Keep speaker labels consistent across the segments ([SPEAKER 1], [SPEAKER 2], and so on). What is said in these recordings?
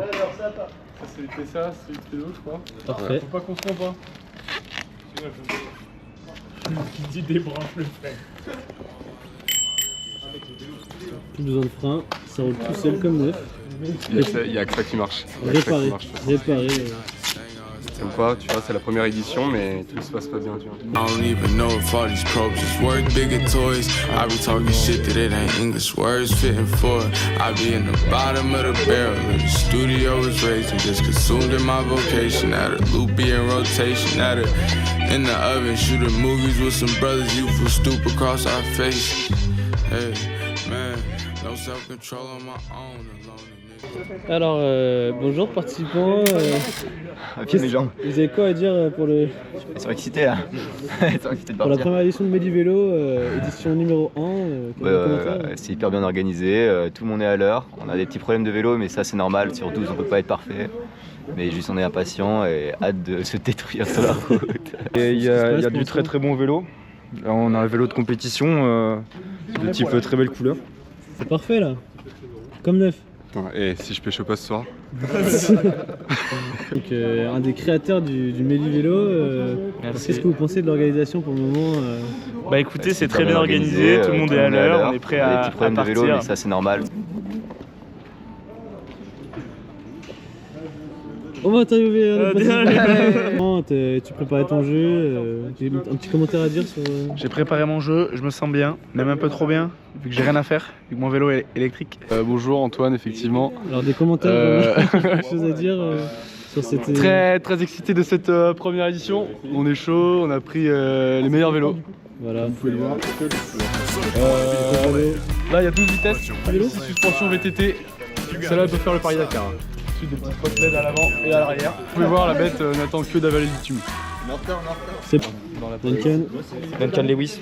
[SPEAKER 1] C'est ça, c'est le l'autre, je crois.
[SPEAKER 2] Parfait.
[SPEAKER 1] Faut pas qu'on se trompe, hein. Qui dit débranche le frein.
[SPEAKER 2] Plus besoin de frein, ça roule tout seul comme neuf.
[SPEAKER 3] Il y a que ça qui marche.
[SPEAKER 2] Réparé.
[SPEAKER 3] Comme quoi, tu vois, c'est la première édition, mais tout se passe pas bien, tu vois.
[SPEAKER 4] I don't even know if all these probes is worth bigger toys. I be talking shit that it ain't English words fitting for. I be in the bottom of the barrel of the studio is raging. Just consumed in my vocation. At a loop be in rotation. At a in the oven shooting movies with some brothers. You feel stupid across our face. Hey man, no self-control on my own alone.
[SPEAKER 2] Alors, bonjour participants.
[SPEAKER 5] Les jambes.
[SPEAKER 2] Vous avez quoi à dire pour le
[SPEAKER 5] Ils sont excités là. Ils sont excités de
[SPEAKER 2] pour la
[SPEAKER 5] partir.
[SPEAKER 2] première édition de Méli-Vélo, édition numéro 1
[SPEAKER 5] C'est hyper bien organisé, tout le monde est à l'heure. On a des petits problèmes de vélo, mais ça c'est normal. Sur 12, on peut pas être parfait. Mais juste on est impatient et hâte de se détruire sur la route.
[SPEAKER 6] Et il y a du très très bon vélo. Là, on a un vélo de compétition de type très belle couleur.
[SPEAKER 2] C'est parfait là, comme neuf.
[SPEAKER 3] Et si je pêche pas ce soir?
[SPEAKER 2] Donc, un des créateurs du Méli-Vélo, qu'est-ce que vous pensez de l'organisation pour le moment
[SPEAKER 7] Bah écoutez, c'est très bien organisé, tout le monde est à l'heure, on est prêt à
[SPEAKER 5] des petits problèmes de vélo,
[SPEAKER 7] partir.
[SPEAKER 5] mais ça c'est normal.
[SPEAKER 2] On va interviewer tu préparais ton jeu, un petit commentaire à dire sur...
[SPEAKER 7] J'ai préparé mon jeu, je me sens bien, même un peu trop bien, vu que j'ai rien à faire, vu que mon vélo est électrique.
[SPEAKER 3] Bonjour Antoine, effectivement.
[SPEAKER 2] Alors des commentaires, quelque chose à dire sur cette...
[SPEAKER 3] Très excité de cette première édition. On est chaud, on a pris les meilleurs vélos.
[SPEAKER 2] Voilà.
[SPEAKER 3] Vous pouvez le voir. Là il y a 12 vitesses, 6 suspensions VTT. Celle-là peut faire le Paris-Dakar. Des petites potes LED à l'avant et à l'arrière. Vous pouvez voir, la bête n'attend que d'avaler du tube.
[SPEAKER 2] C'est Duncan.
[SPEAKER 6] Duncan Lewis.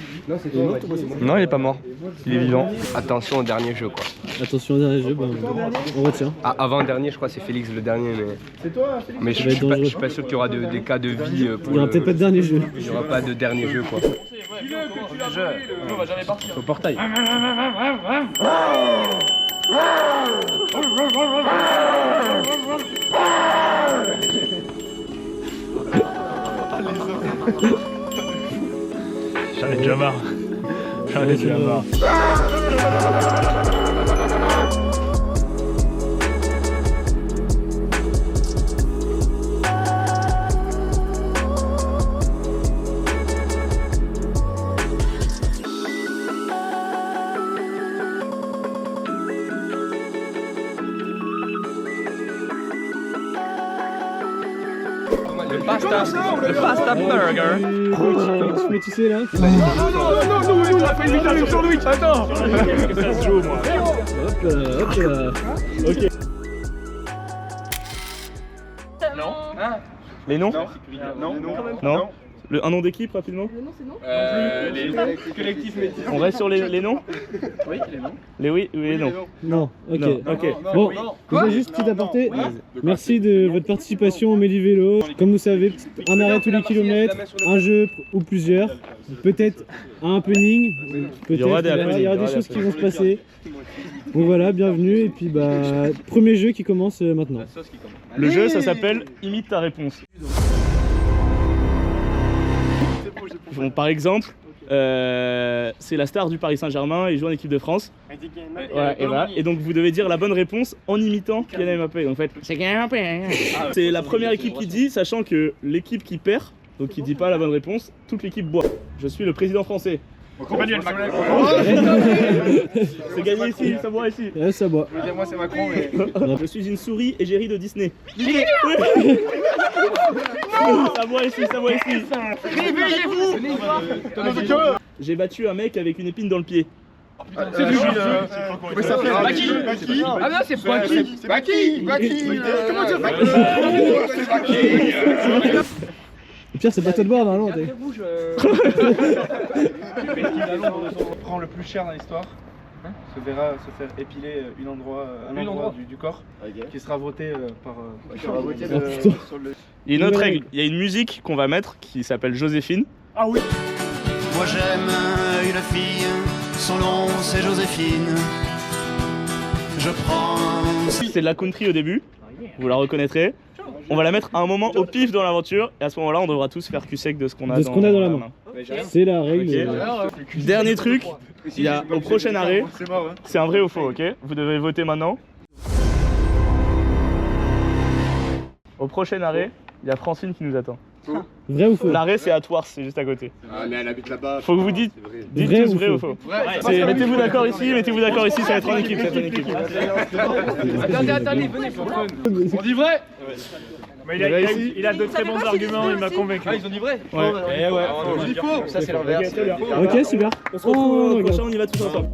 [SPEAKER 6] Non, il est pas mort. Il est vivant.
[SPEAKER 8] Attention au dernier jeu quoi.
[SPEAKER 2] Attention au dernier jeu, on retient.
[SPEAKER 8] Ah, avant dernier, je crois que c'est Félix le dernier, mais. C'est toi Félix. Mais je suis pas sûr qu'il y aura des cas de vie.
[SPEAKER 2] Il n'y aura peut-être pas de dernier jeu.
[SPEAKER 8] Il n'y aura pas de dernier jeu quoi.
[SPEAKER 3] On va jamais partir.
[SPEAKER 7] Au portail. J'en ai déjà marre.
[SPEAKER 8] Le pasta burger.
[SPEAKER 2] Mais tu sais là.
[SPEAKER 1] Non, on a fait une vidéo sur lui. Attends. Que ça se joue, moi.
[SPEAKER 2] Hop là. Ok.
[SPEAKER 7] Non. Les noms? Non. Un nom d'équipe rapidement?
[SPEAKER 1] Les collectifs métis.
[SPEAKER 7] On reste sur les noms?
[SPEAKER 1] Oui, les noms.
[SPEAKER 7] Oui et les noms.
[SPEAKER 2] Non, ok.
[SPEAKER 7] Non, ok.
[SPEAKER 2] Bon, je voulais juste petit aparté. Merci de votre participation au Méli-Vélo. Comme vous savez, un arrêt tous les kilomètres, un jeu ou plusieurs, peut-être un happening,
[SPEAKER 7] Il y aura des
[SPEAKER 2] choses qui vont se passer. Bon voilà, bienvenue et puis premier jeu qui commence maintenant.
[SPEAKER 7] Le jeu, ça s'appelle Imite ta réponse. Bon, par exemple, c'est la star du Paris Saint-Germain, il joue en équipe de France. Ouais, et voilà. Et donc vous devez dire la bonne réponse en imitant Kylian Mbappé. Donc en fait, c'est Kylian Mbappé. C'est la première équipe qui dit, sachant que l'équipe qui perd, donc qui dit pas la bonne réponse, toute l'équipe boit. Je suis le président français. C'est gagné ici, ça boit ici.
[SPEAKER 2] Ouais, ça boit.
[SPEAKER 1] Moi c'est Macron.
[SPEAKER 7] Je suis une souris égérie de Disney. Ça boit ici. J'ai battu un mec avec une épine dans le pied.
[SPEAKER 1] C'est lui. Comment ça s'appelle? Baki. Ah non, c'est Baki. Baki. Comment tu fais? C'est Baki.
[SPEAKER 2] Pierre, c'est pas toi de boire normalement.
[SPEAKER 7] Prend le plus cher dans l'histoire se verra se faire épiler un endroit du corps qui sera voté par Il y a une autre règle, il y a une musique qu'on va mettre qui s'appelle Joséphine.
[SPEAKER 1] Ah oui.
[SPEAKER 9] Moi j'aime une fille, son nom c'est Joséphine. Je prends...
[SPEAKER 7] C'est de la country au début. vous la reconnaîtrez. On va la mettre à un moment au pif dans l'aventure et à ce moment-là on devra tous faire cul sec de ce qu'on a,
[SPEAKER 2] dans la main. C'est la règle.
[SPEAKER 7] Okay. Dernier truc, il y a au prochain arrêt, c'est un vrai ou faux, ok? Vous devez voter maintenant. Au prochain arrêt, il y a Francine qui nous attend.
[SPEAKER 2] Vrai ou faux?
[SPEAKER 7] L'arrêt c'est à Thouars, c'est juste à côté.
[SPEAKER 1] Ah mais elle habite là-bas.
[SPEAKER 7] Faut que vous dites tous vrai ou faux. Mettez-vous d'accord ici, ça va être en équipe,
[SPEAKER 1] Attendez, venez.
[SPEAKER 3] On dit vrai?
[SPEAKER 7] Mais il a de très bons arguments, il m'a convaincu.
[SPEAKER 8] Ah, ils ont dit vrai?
[SPEAKER 7] Ouais.
[SPEAKER 1] On dit faux.
[SPEAKER 8] Ça, c'est l'inverse.
[SPEAKER 2] Ok, super.
[SPEAKER 7] On se retrouve au prochain, on y va tous ensemble.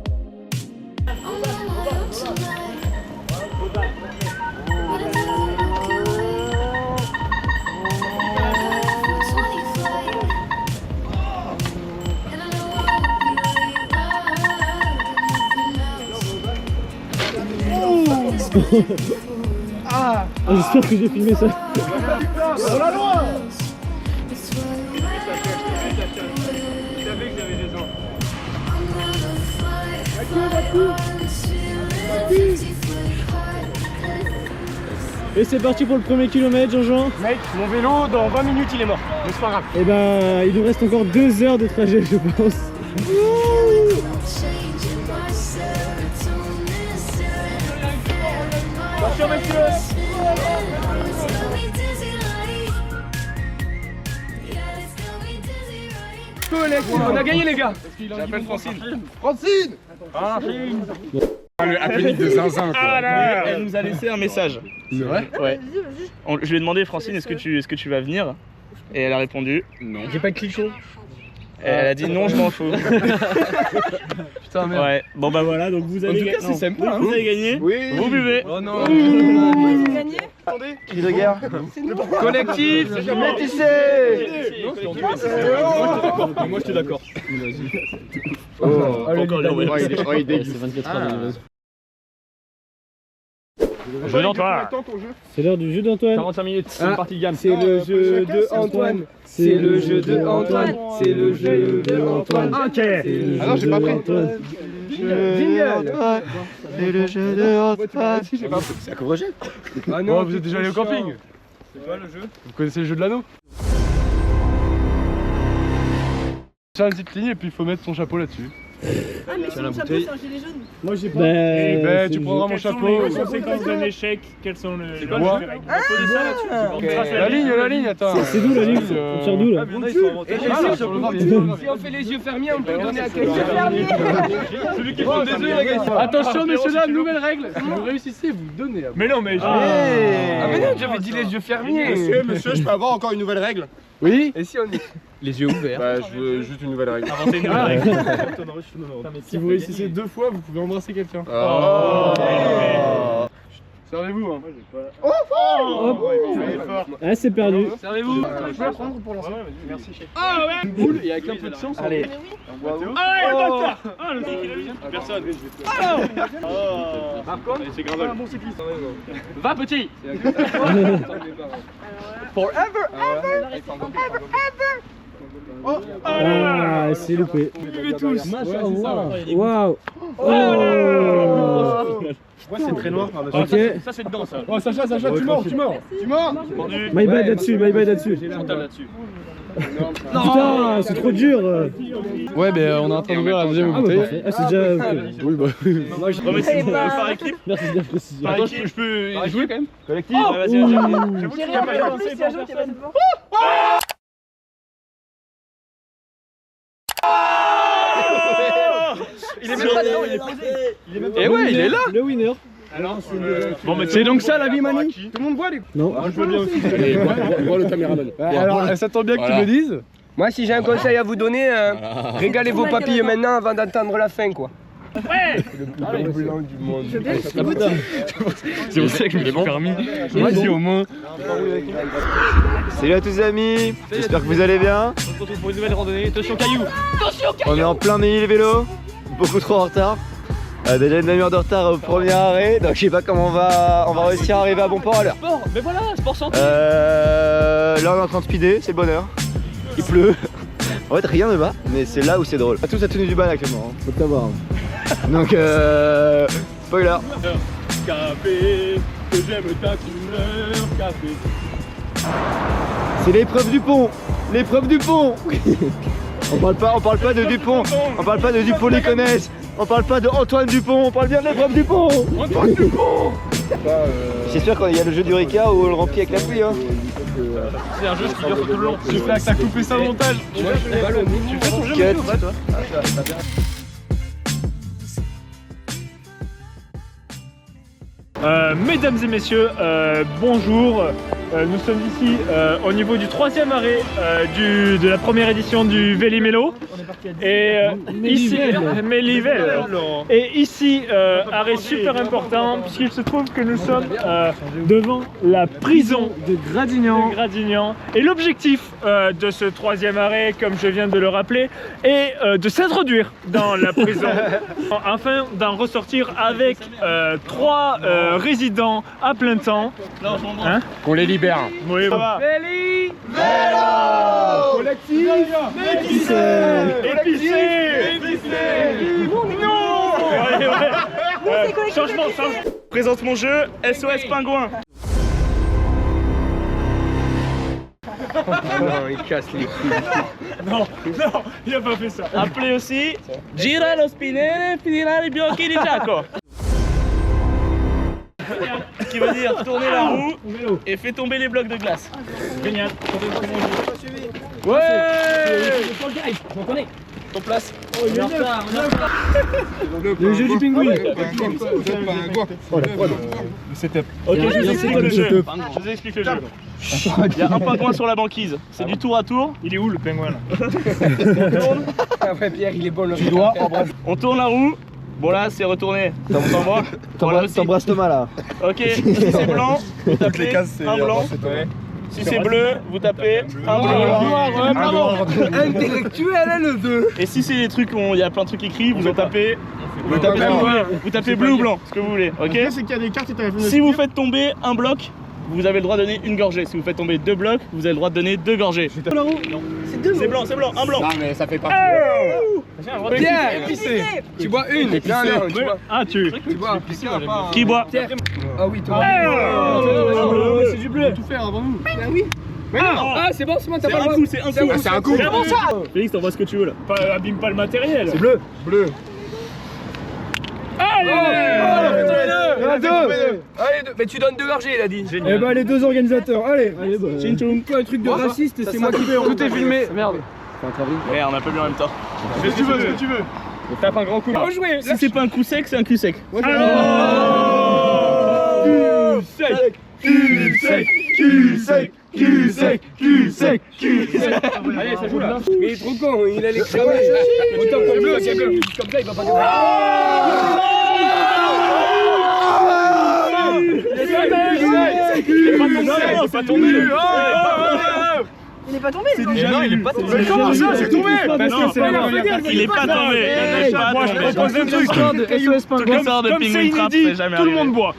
[SPEAKER 2] J'espère que j'ai filmé ça.
[SPEAKER 1] Oh la loi.
[SPEAKER 2] Et c'est parti pour le premier kilomètre, Jean-Jean.
[SPEAKER 3] Mec, mon vélo, dans 20 minutes, il est mort. Mais c'est pas grave.
[SPEAKER 2] Et ben, il nous reste encore 2 heures de trajet, je pense.
[SPEAKER 3] Attention, messieurs. On a gagné, les gars. J'appelle Francine.
[SPEAKER 1] Francine. Le apélique de zinzin quoi.
[SPEAKER 7] Elle nous a laissé un message.
[SPEAKER 1] C'est vrai?
[SPEAKER 7] Ouais. Je lui ai demandé, Francine, est-ce que tu vas venir? Et elle a répondu
[SPEAKER 1] Non.
[SPEAKER 3] J'ai pas de clichot.
[SPEAKER 7] Et elle a dit non, je m'en fous.
[SPEAKER 3] Putain, merde.
[SPEAKER 7] Ouais. Bon bah voilà, donc vous avez gagné.
[SPEAKER 3] c'est sympa, hein.
[SPEAKER 7] Vous avez gagné.
[SPEAKER 1] Oui.
[SPEAKER 7] Vous buvez.
[SPEAKER 3] Oh non.
[SPEAKER 10] J'ai gagné.
[SPEAKER 8] Cri de guerre.
[SPEAKER 3] Collectif.
[SPEAKER 6] Moi, j'étais d'accord.
[SPEAKER 7] Encore là, ouais.
[SPEAKER 1] Il dégueu.
[SPEAKER 7] Jeu d'Antoine.
[SPEAKER 2] C'est l'heure du jeu d'Antoine.
[SPEAKER 3] 45 minutes, c'est une partie de gamme.
[SPEAKER 2] C'est le jeu de Antoine. C'est le jeu de Antoine. C'est le jeu de Antoine.
[SPEAKER 3] Ok.
[SPEAKER 1] Ah non, j'ai pas pris.
[SPEAKER 5] C'est le jeu de Antoine.
[SPEAKER 1] C'est à Courgette.
[SPEAKER 3] Ah non, vous êtes déjà allé au camping. C'est quoi le jeu? Vous connaissez le jeu de l'anneau? C'est une petite ligne et puis il faut mettre son chapeau là-dessus.
[SPEAKER 10] Ah, mais c'est mon chapeau, c'est un gilet jaune.
[SPEAKER 2] Moi j'ai pas.
[SPEAKER 3] Tu prendras mon chapeau.
[SPEAKER 7] Les conséquences d'un échec, quelles sont les
[SPEAKER 3] Moi. La ligne, attends.
[SPEAKER 2] C'est d'où la ligne? On tire d'où là?
[SPEAKER 3] Si on fait les yeux fermés, on peut donner à quelqu'un. Celui qui prend des yeux. Attention, messieurs, dames, nouvelle règle. Si vous réussissez, vous donnez. Mais non, mais
[SPEAKER 8] Ah mais non, j'avais dit les yeux fermés.
[SPEAKER 1] Monsieur, je peux avoir encore une nouvelle règle?
[SPEAKER 3] oui.
[SPEAKER 8] Et si on est les yeux ouverts?
[SPEAKER 1] Bah, je veux juste une nouvelle règle.
[SPEAKER 7] Inventer une nouvelle règle.
[SPEAKER 3] Si vous réussissez 2 fois, vous pouvez embrasser quelqu'un. Servez-vous, hein.
[SPEAKER 2] Ah, c'est perdu.
[SPEAKER 3] Servez-vous. Je peux la prendre pour lancer. Merci, chef. Ah ouais. Une boule et avec un peu de chance. Allez.
[SPEAKER 7] Ah ouais, le bâtard. Ah, le mec, il a vu. Personne.
[SPEAKER 3] Par contre,
[SPEAKER 7] c'est grave.
[SPEAKER 3] un bon cycliste. Va, petit.
[SPEAKER 2] Ah, c'est loupé.
[SPEAKER 3] Buvez tous.
[SPEAKER 2] Waouh.
[SPEAKER 3] Ouais, c'est très noir.
[SPEAKER 2] Ok.
[SPEAKER 7] Ça, c'est dedans, ça.
[SPEAKER 3] Oh, Sacha, tu mords.
[SPEAKER 2] My bad là-dessus,
[SPEAKER 7] Frontal là-dessus.
[SPEAKER 2] Putain, c'est trop dur.
[SPEAKER 3] Ouais, mais on est en train d'ouvrir la deuxième
[SPEAKER 2] Ah, bah
[SPEAKER 3] bouteille.
[SPEAKER 2] parfait. Ah, c'est déjà.
[SPEAKER 3] Oui, bah.
[SPEAKER 7] Non, mais c'est par équipe.
[SPEAKER 2] Merci de bien préciser.
[SPEAKER 7] Par
[SPEAKER 3] Attends,
[SPEAKER 7] équipe.
[SPEAKER 3] je peux jouer quand même?
[SPEAKER 7] Collectif. Vas-y, vas-y. J'avoue qu'il y a pas
[SPEAKER 10] J'ai
[SPEAKER 7] avancé
[SPEAKER 10] rien
[SPEAKER 7] pour
[SPEAKER 10] fait,
[SPEAKER 7] personne.
[SPEAKER 3] Il est même pas dedans, il est posé. Et ouais, il est là.
[SPEAKER 2] Le winner.
[SPEAKER 3] Bon, mais c'est donc ça la vie, Mani. Tout le monde boit les coups.
[SPEAKER 2] Non.
[SPEAKER 3] Je veux bien aussi.
[SPEAKER 1] Moi, le caméraman.
[SPEAKER 3] Alors, ça tombe bien que tu me dises.
[SPEAKER 8] Moi si j'ai un conseil à vous donner, régalez vos papilles maintenant avant d'entendre la fin quoi.
[SPEAKER 7] Ouais.
[SPEAKER 8] Le plus blanc du monde.
[SPEAKER 3] C'est pour ça que je me suis permis. Moi, si au moins.
[SPEAKER 5] Salut à tous les amis, j'espère que vous allez bien.
[SPEAKER 7] On se retrouve pour une nouvelle randonnée. Attention, caillou.
[SPEAKER 5] On est en plein Ménil-Vélo, beaucoup trop en retard. Déjà une demi-heure de retard au premier arrêt, donc je sais pas comment on va réussir à arriver à bon port à l'heure.
[SPEAKER 7] Sport. Mais voilà, sport santé.
[SPEAKER 5] Là on est en train de speeder, c'est le bonheur. Il pleut. En fait rien ne va, mais c'est là où c'est drôle. Tous à tenue du bal actuellement, faut le savoir. Donc spoiler.
[SPEAKER 7] Café.
[SPEAKER 3] que j'aime ta couleur café.
[SPEAKER 6] C'est l'épreuve du pont. L'épreuve du pont. On parle pas de Dupont. On parle pas de Dupont les connaissent. On parle pas de Antoine Dupont. On parle bien de l'épreuve du pont.
[SPEAKER 3] Antoine Dupont.
[SPEAKER 6] C'est sûr qu'il y a le jeu du Ricard où on le remplit avec la pluie. Hein.
[SPEAKER 3] C'est un jeu qui dure tout le long. J'espère que t'as coupé ça au montage. Tu fais ton jeu
[SPEAKER 6] Cut.
[SPEAKER 3] toi?
[SPEAKER 11] Mesdames et messieurs, bonjour. Nous sommes ici au niveau du 3e arrêt de la première édition du Vélimélo. Et ici, et ici, arrêt super important puisqu'il se trouve que nous sommes devant la prison de Gradignan. Et l'objectif de ce 3e arrêt, comme je viens de le rappeler, est de s'introduire dans la prison afin d'en ressortir avec 3 résidents à plein temps. Hein?
[SPEAKER 3] Qu'on les libère.
[SPEAKER 11] Oui, ça va.
[SPEAKER 3] Vélo.
[SPEAKER 11] Collectif. Épicé. Non. Changement.
[SPEAKER 7] Présente mon jeu, SOS Pingouin.
[SPEAKER 8] Non, il casse les couilles.
[SPEAKER 11] Non, il a pas fait ça.
[SPEAKER 7] Appelé aussi Gira lo spinere, finira les biocchi di Giaco. Qui veut dire tourner la roue et fait tomber les blocs de glace.
[SPEAKER 11] Génial.
[SPEAKER 7] Ouais.
[SPEAKER 11] Ton place.
[SPEAKER 2] Le jeu du pingouin.
[SPEAKER 11] Le setup.
[SPEAKER 7] Ok, je vous explique le jeu. Il y a un pingouin sur la banquise. C'est du tour à tour.
[SPEAKER 11] Il est où le pingouin là?
[SPEAKER 7] On tourne.
[SPEAKER 8] Après Pierre, il est bon.
[SPEAKER 11] Tu dois embrasser.
[SPEAKER 7] On tourne la roue. Bon là c'est retourné.
[SPEAKER 6] T'embrasses Thomas là.
[SPEAKER 7] Ok, si c'est blanc, vous tapez un blanc. Si c'est bleu, vous tapez un blanc.
[SPEAKER 8] Intellectuel, le 2.
[SPEAKER 7] Et si c'est des trucs où il y a plein de trucs écrits, vous en tapez. Vous tapez bleu ou blanc, ce que vous voulez, ok?
[SPEAKER 11] C'est qu'il y a des cartes.
[SPEAKER 7] Si vous faites tomber un bloc, vous avez le droit de donner une gorgée. Si vous faites tomber 2 blocs, vous avez le droit de donner 2 gorgées.
[SPEAKER 10] C'est 2
[SPEAKER 7] C'est blanc, un blanc.
[SPEAKER 3] Non mais ça fait pas.
[SPEAKER 8] Pierre, épicé. Tu bois une. Non, tu bois.
[SPEAKER 11] Ah tu.
[SPEAKER 8] bois.
[SPEAKER 7] Qui boit?
[SPEAKER 8] Ah oui, toi.
[SPEAKER 11] C'est du bleu.
[SPEAKER 3] Tout faire avant nous.
[SPEAKER 10] Bah oui.
[SPEAKER 8] Ah, c'est bon, t'as
[SPEAKER 7] C'est
[SPEAKER 8] pas le
[SPEAKER 7] un
[SPEAKER 8] droit.
[SPEAKER 7] coup, c'est un coup.
[SPEAKER 3] C'est un coup.
[SPEAKER 7] C'est bon ça. Félix, t'envoies ce que tu veux là.
[SPEAKER 11] Abîme pas le matériel.
[SPEAKER 3] C'est bleu. Bleu.
[SPEAKER 8] Allez, mais tu donnes 2 gorgées, il a dit.
[SPEAKER 2] Eh bah les 2 organisateurs, allez.
[SPEAKER 7] Chin-choum.
[SPEAKER 8] Un truc de raciste, c'est moi qui vais.
[SPEAKER 3] Tout est filmé. Merde.
[SPEAKER 7] Merde, on a pas vu en même temps.
[SPEAKER 3] Fais ce que tu veux, ce que tu veux.
[SPEAKER 8] Tape un grand coup.
[SPEAKER 7] Oh, jouer. Si c'est pas un coup sec, c'est un cul sec.
[SPEAKER 3] Cul sec.
[SPEAKER 8] Allez, ça joue là. Mais il est trop con, il allait cramer. Autant que bleu, c'est bleu. Comme ça, il va pas gagner.
[SPEAKER 10] Il est pas tombé.
[SPEAKER 11] Non, il est pas tombé.
[SPEAKER 3] Mais comment ça, c'est tombé?
[SPEAKER 7] Il est pas tombé.
[SPEAKER 11] Moi je propose un truc.
[SPEAKER 2] SOS Pingouin.
[SPEAKER 11] Comme c'est inédit, tout le monde boit.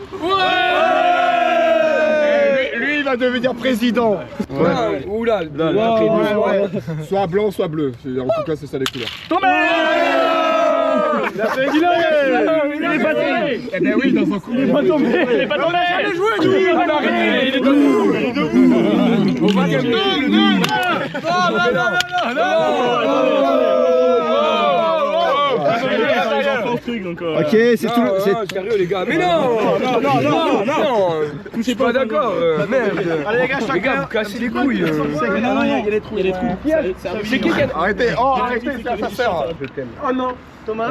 [SPEAKER 3] Lui, il va devenir président.
[SPEAKER 8] Oula.
[SPEAKER 3] Soit blanc, soit bleu. En tout cas, c'est ça les couleurs.
[SPEAKER 11] Il est pas tombé.
[SPEAKER 3] Eh ben oui, dans un coup.
[SPEAKER 11] Il est pas tombé. Il est pas tombé. Il est debout.
[SPEAKER 3] On va gagner.
[SPEAKER 6] Ok, c'est tout.
[SPEAKER 8] Sérieux, les gars. Mais non. Je suis pas d'accord. Merde.
[SPEAKER 3] Allez les gars, chacun.
[SPEAKER 8] Vous cassez les couilles.
[SPEAKER 7] Il y a des trous.
[SPEAKER 3] C'est qui? Arrêtez, arrêtez, ça va faire.
[SPEAKER 11] Oh non. Thomas,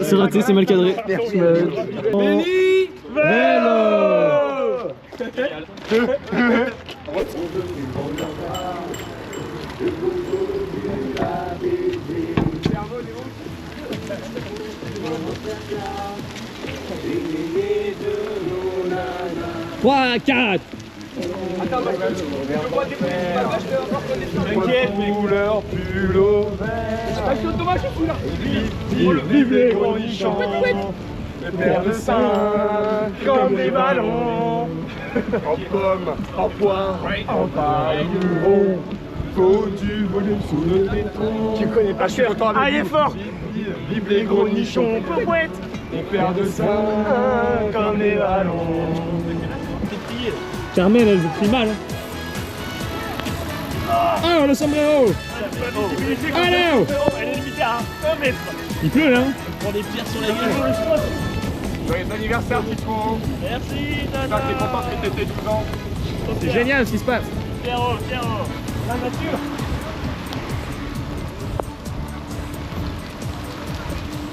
[SPEAKER 2] C'est raté, c'est mal cadré. Vélo. Trois, 4.
[SPEAKER 11] t'inquiète, mes couleurs pull au vert. Vive les gros nichons, les paires de seins, comme des ballons. En pomme, en poing, en paille rond. Faut du volume sous le béton. Tu connais pas, je suis content avec. Ah, il est fort. Vive les gros nichons, pouette. On perd de ça comme des ballons.
[SPEAKER 2] Carmen, elle crie mal. Oh, le sombrero. Allez.
[SPEAKER 11] Elle est limitée à 1 mètre.
[SPEAKER 2] Il pleut là.
[SPEAKER 7] Prends des pierres sur la gueule.
[SPEAKER 1] Joyeux anniversaire, Tito.
[SPEAKER 7] Merci,
[SPEAKER 1] T'es
[SPEAKER 7] Nana.
[SPEAKER 1] content que t'étais 12 ans.
[SPEAKER 2] C'est génial ce qui se passe.
[SPEAKER 11] Pierrot, la nature.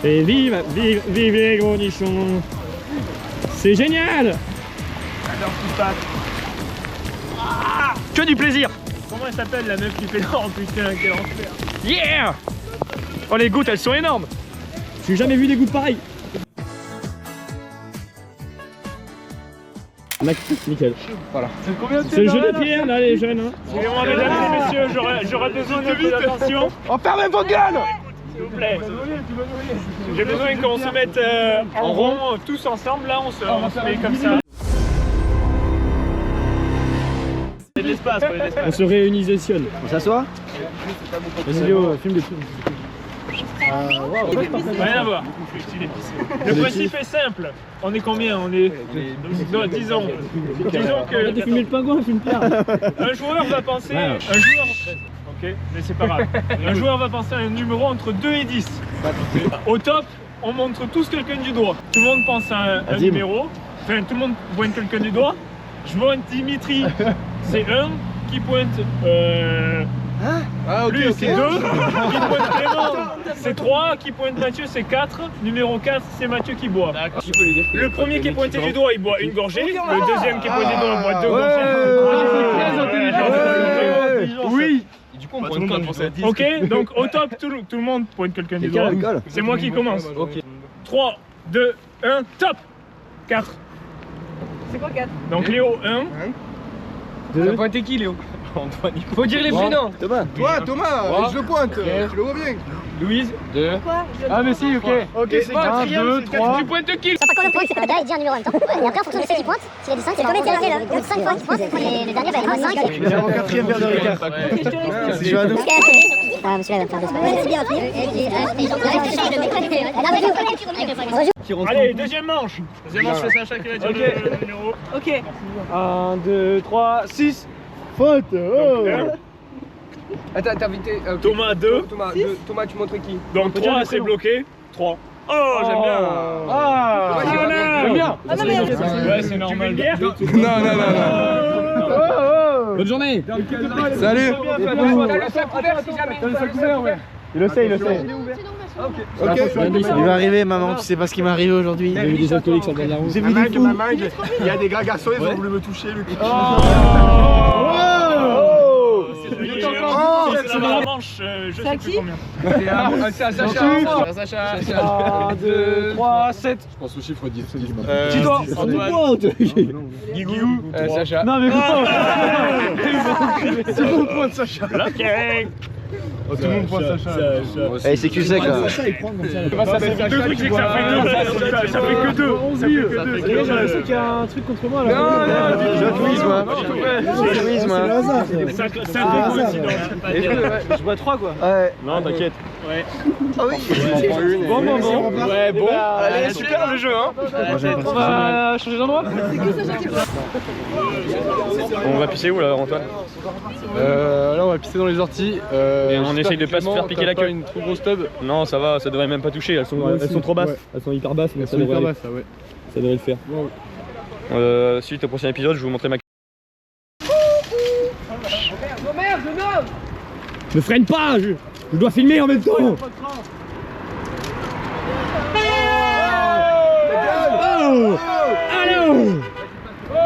[SPEAKER 2] Et vive les gros nichons. C'est génial.
[SPEAKER 11] J'adore ce qui se passe.
[SPEAKER 2] Que du plaisir.
[SPEAKER 11] Comment elle s'appelle la meuf qui fait l'or, putain, quel enfer.
[SPEAKER 2] Yeah. Oh, les gouttes, elles sont énormes. J'ai jamais vu des gouttes pareilles. Nickel.
[SPEAKER 1] Voilà.
[SPEAKER 2] C'est le jeu des pierres là, les jeunes. Hein.
[SPEAKER 11] Excusez-moi, mesdames et messieurs, j'aurais besoin d'un peu d'attention.
[SPEAKER 1] Oh, fermez votre gueule.
[SPEAKER 11] S'il vous plaît. J'ai besoin qu'on se mette en rond, tous ensemble, là, on se met comme ça. Il y a de l'espace, il y a de l'espace.
[SPEAKER 2] On se réunisationne.
[SPEAKER 6] On s'assoit?
[SPEAKER 2] Vas-y Léo, filme des trucs.
[SPEAKER 11] Rien à voir. Le principe est simple. On est combien? On est... Non, disons que...
[SPEAKER 2] Arrête de filmer le pingouin, filme Pierre.
[SPEAKER 11] Un joueur va penser... Un joueur... Ok, mais c'est pas grave. Un joueur va penser à un numéro entre 2 et 10. Au top, on montre tous quelqu'un du doigt. Tout le monde pense à un numéro. Enfin, tout le monde pointe quelqu'un du doigt. Je vois un Dimitri, c'est 1 qui pointe... Lui, c'est 2. Qui pointe Clément, c'est 3. Qui pointe Mathieu, c'est 4. Numéro 4, c'est Mathieu qui boit. Le premier qui est pointé du doigt, il boit une gorgée. Le deuxième qui est pointé du doigt, il boit 2 gorgées.
[SPEAKER 1] Oui.
[SPEAKER 8] Du coup, on prend une cote pour cette 10.
[SPEAKER 11] Ok, donc au top, tout le monde pointe quelqu'un du doigt. C'est moi qui commence. 3, 2, 1, top. 4.
[SPEAKER 10] C'est quoi 4?
[SPEAKER 11] Donc Léo, 1.
[SPEAKER 1] T'as pointé qui, Léo?
[SPEAKER 8] Antoine,
[SPEAKER 1] Faut dire les prénoms.
[SPEAKER 6] Thomas.
[SPEAKER 1] Toi, Thomas, je le pointe. Tu le vois bien.
[SPEAKER 11] Louise, 2.
[SPEAKER 1] Ah, mais si, ok. Ok, c'est 1, 2, 3. Tu pointes qui?
[SPEAKER 12] Ça pas combien de points, c'est pas là et dire un numéro en même temps. Et après, en fonction de ceux qui pointent, s'il a dit 5, c'est combien de là? Il y a 5 fois qui pointent, et le dernier va être 5.
[SPEAKER 6] C'est mon 4e verre de Ricard. C'est Joanneau.
[SPEAKER 12] Ah, monsieur là va me faire des spoils.
[SPEAKER 11] Allez, deuxième manche. Deuxième manche, c'est Sacha qui va dire le numéro.
[SPEAKER 10] Ok.
[SPEAKER 6] 1, 2, 3, 6. Faute.
[SPEAKER 1] Attends, t'as invité.
[SPEAKER 11] Thomas, 2.
[SPEAKER 1] Thomas, tu montres qui?
[SPEAKER 11] Donc 3, c'est bloqué. 3. Oh, j'aime bien.
[SPEAKER 6] Ah,
[SPEAKER 11] j'aime bien.
[SPEAKER 10] Ah non, mais...
[SPEAKER 11] Ouais, c'est normal.
[SPEAKER 1] Non.
[SPEAKER 2] Bonne journée.
[SPEAKER 1] Salut.
[SPEAKER 6] Il le sait. Il va arriver, maman, tu sais pas ce qui m'est arrivé aujourd'hui.
[SPEAKER 2] Il y a eu des alcooliques sur le bord de la route.
[SPEAKER 6] J'ai vu des fous.
[SPEAKER 1] Il y a des gars garçons, ils ont voulu me toucher, Luc.
[SPEAKER 11] C'est dans la manche, je sais plus combien.
[SPEAKER 1] C'est à Sacha.
[SPEAKER 6] 1, 2, 3, 7.
[SPEAKER 3] Je pense au chiffre 10.
[SPEAKER 6] Dis-toi.
[SPEAKER 11] Guigou.
[SPEAKER 1] Sacha.
[SPEAKER 6] Non, mais c'est bon point de Sacha.
[SPEAKER 3] Oh, tout le monde pointe Sacha.
[SPEAKER 6] Allez, c'est cul sec là.
[SPEAKER 2] Sacha, il prend comme ça.
[SPEAKER 11] Ça fait 2 trucs, c'est que ça fait 2. Ça fait que 2.
[SPEAKER 2] Je sais qu'il y a un truc contre moi là.
[SPEAKER 6] Je quiz moi.
[SPEAKER 11] Ça fait coïncidence.
[SPEAKER 6] Je bois 3 quoi. Ouais.
[SPEAKER 2] Non, t'inquiète.
[SPEAKER 11] Ouais.
[SPEAKER 6] Ah oui.
[SPEAKER 11] Bon moment. Ouais, bon. Allez, super le jeu, hein.
[SPEAKER 2] On va changer d'endroit.
[SPEAKER 3] On va pisser où là, Antoine? Là, on va pisser dans les orties.
[SPEAKER 2] Et on essaye de pas se faire piquer la queue.
[SPEAKER 3] Une trop grosse tub.
[SPEAKER 2] Non, ça va, ça devrait même pas toucher. Elles sont trop basses.
[SPEAKER 3] Ouais.
[SPEAKER 2] Elles sont hyper basses, mais
[SPEAKER 3] Elles
[SPEAKER 2] ça
[SPEAKER 3] sont hyper
[SPEAKER 2] devrait,
[SPEAKER 3] basses, ça, ouais.
[SPEAKER 2] ça devrait le faire. Suite au prochain épisode, je vais vous montrer ma. Ne freine pas, je dois filmer en même temps. Oh, allô.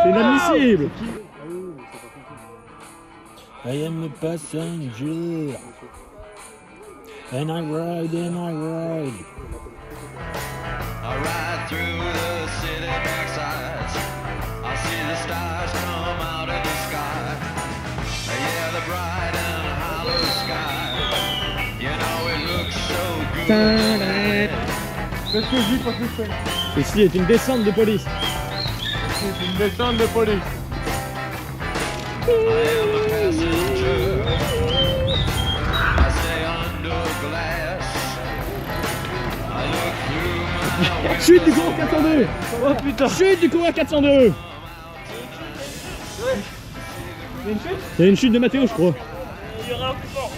[SPEAKER 2] C'est inadmissible. I am a passenger and I ride.
[SPEAKER 9] I ride through the city backsides. I see the stars come out of the sky. Yeah, the bright and hollow sky. You know it looks so good.
[SPEAKER 2] Ceci est une descente de police.
[SPEAKER 3] C'est une descente de police.
[SPEAKER 9] I am a passenger. I stay under glass. I look through my
[SPEAKER 2] Chute du coureur 402. Oh putain. Chute du coureur 402. Il y a une chute de Mathéo, je crois.
[SPEAKER 7] Il y aura un plus fort.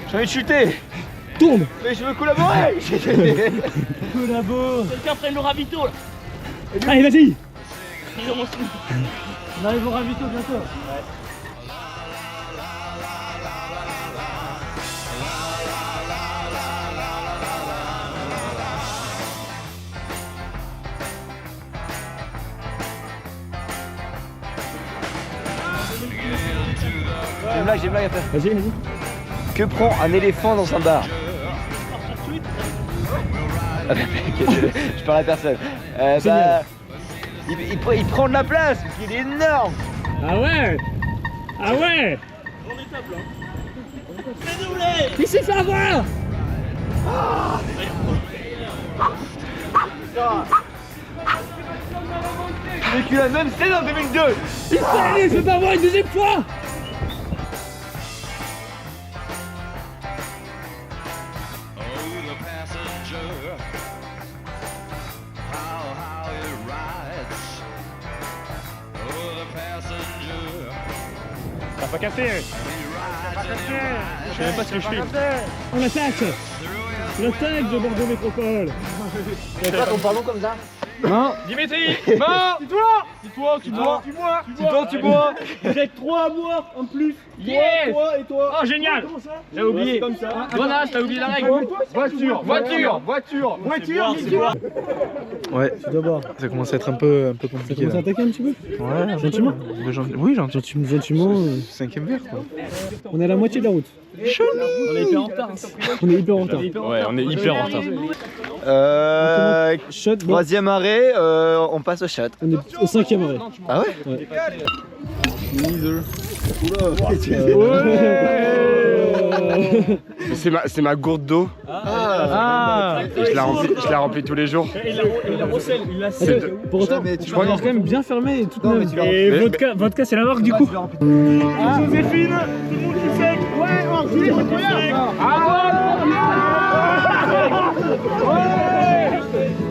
[SPEAKER 6] J'ai envie de chuter.
[SPEAKER 2] Tourne.
[SPEAKER 6] Mais je veux collaborer.
[SPEAKER 2] Collabore.
[SPEAKER 7] Quelqu'un prenne le ravito là.
[SPEAKER 2] Allez, vas-y.
[SPEAKER 7] Ils ont aussi.
[SPEAKER 2] On arrive au ravito bientôt.
[SPEAKER 6] J'ai une blague après.
[SPEAKER 2] Vas-y, vas-y.
[SPEAKER 6] Que prend un éléphant dans un bar? Je parle à personne. Il prend de la place parce qu'il est énorme.
[SPEAKER 2] Ah ouais. Ah ouais.
[SPEAKER 7] On est table là. Fais doubler.
[SPEAKER 2] Il s'est fait avoir.
[SPEAKER 6] J'ai vécu la même scène en 2002.
[SPEAKER 2] Il s'est fait avoir une deuxième fois.
[SPEAKER 11] T'as pas capté. Je sais même pas ce que je fais.
[SPEAKER 2] On attaque. L'attaque de Bordeaux Métropole.
[SPEAKER 6] On parle comme ça?
[SPEAKER 2] Non.
[SPEAKER 11] Dimitri, va. Dis-toi, tu bois.
[SPEAKER 6] Tu bois.
[SPEAKER 2] Vous êtes 3 à boire en plus.
[SPEAKER 11] Yes.
[SPEAKER 2] Toi et toi.
[SPEAKER 11] Oh génial.
[SPEAKER 2] J'ai oublié. Comme ça.
[SPEAKER 11] Jonas, t'as oublié la règle. Voiture.
[SPEAKER 3] Ouais,
[SPEAKER 2] Tu dois boire.
[SPEAKER 3] ça commence à être un peu
[SPEAKER 2] Ça
[SPEAKER 3] compliqué
[SPEAKER 2] commence à
[SPEAKER 3] là.
[SPEAKER 2] attaquer un petit peu.
[SPEAKER 3] Ouais,
[SPEAKER 2] Gentiment.
[SPEAKER 3] Oui, gentil.
[SPEAKER 2] Gentiment.
[SPEAKER 3] 5ème verre quoi.
[SPEAKER 2] On est à la moitié de la route. On est hyper en retard. On est hyper en retard.
[SPEAKER 11] Ouais, on est hyper en retard.
[SPEAKER 2] Shot. Bon,
[SPEAKER 6] Troisième arrêt, on passe au shot.
[SPEAKER 2] on est au 5e arrêt.
[SPEAKER 6] Ah ouais?
[SPEAKER 8] C'est ma gourde d'eau. Je la remplis tous les jours.
[SPEAKER 2] Pour autant, je crois qu'elle est quand même bien fermée et toute neuve.
[SPEAKER 11] Et vodka c'est la marque du coup. Joséphine, tout le monde qui sait. Ouais,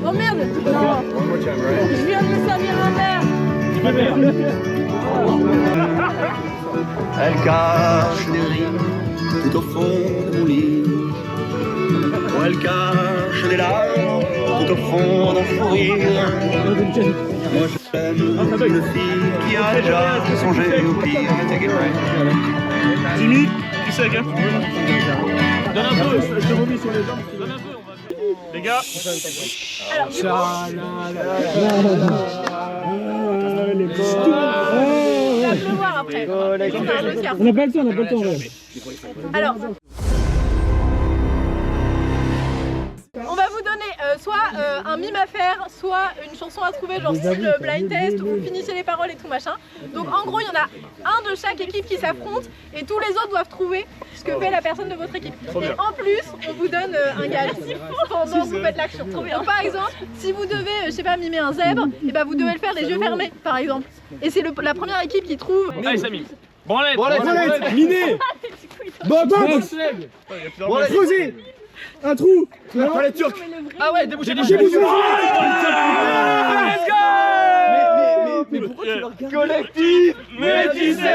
[SPEAKER 10] Oh merde. Non. Je viens de me servir un verre.
[SPEAKER 9] Elle cache des rides tout au fond de mon lit. Elle cache des larmes tout au fond d'un fou rire. Moi j'aime une fille qui a déjà songé au pire. Take it right.
[SPEAKER 11] Jimmy, tu sais hein. Donne un peu.
[SPEAKER 2] Je te remis sur les jambes.
[SPEAKER 11] Donne un peu. Les gars.
[SPEAKER 2] Les
[SPEAKER 10] Je vais le voir après.
[SPEAKER 2] On n'a pas le temps, ouais.
[SPEAKER 10] Alors, on va vous donner soit un mime à faire, soit une chanson à trouver, genre style blind test, où vous finissez les paroles et tout machin. Donc en gros, il y en a un de chaque équipe qui s'affronte et tous les autres doivent trouver ce que fait la personne de votre équipe. Et en plus, on vous donne un gage pendant que vous faites l'action. Donc par exemple, si vous devez, je sais pas, mimer un zèbre, et ben vous devez le faire les yeux fermés, par exemple. Et c'est la première équipe qui trouve.
[SPEAKER 11] Allez Samy. Branlette.
[SPEAKER 2] Miné. Box. Creuser. Un trou. Pas les Turcs.
[SPEAKER 11] Ah ouais, débouchez les
[SPEAKER 2] J'ai bougé.
[SPEAKER 11] Let's go.
[SPEAKER 6] Mais pourquoi tu le regardes? Collectif
[SPEAKER 11] métissé.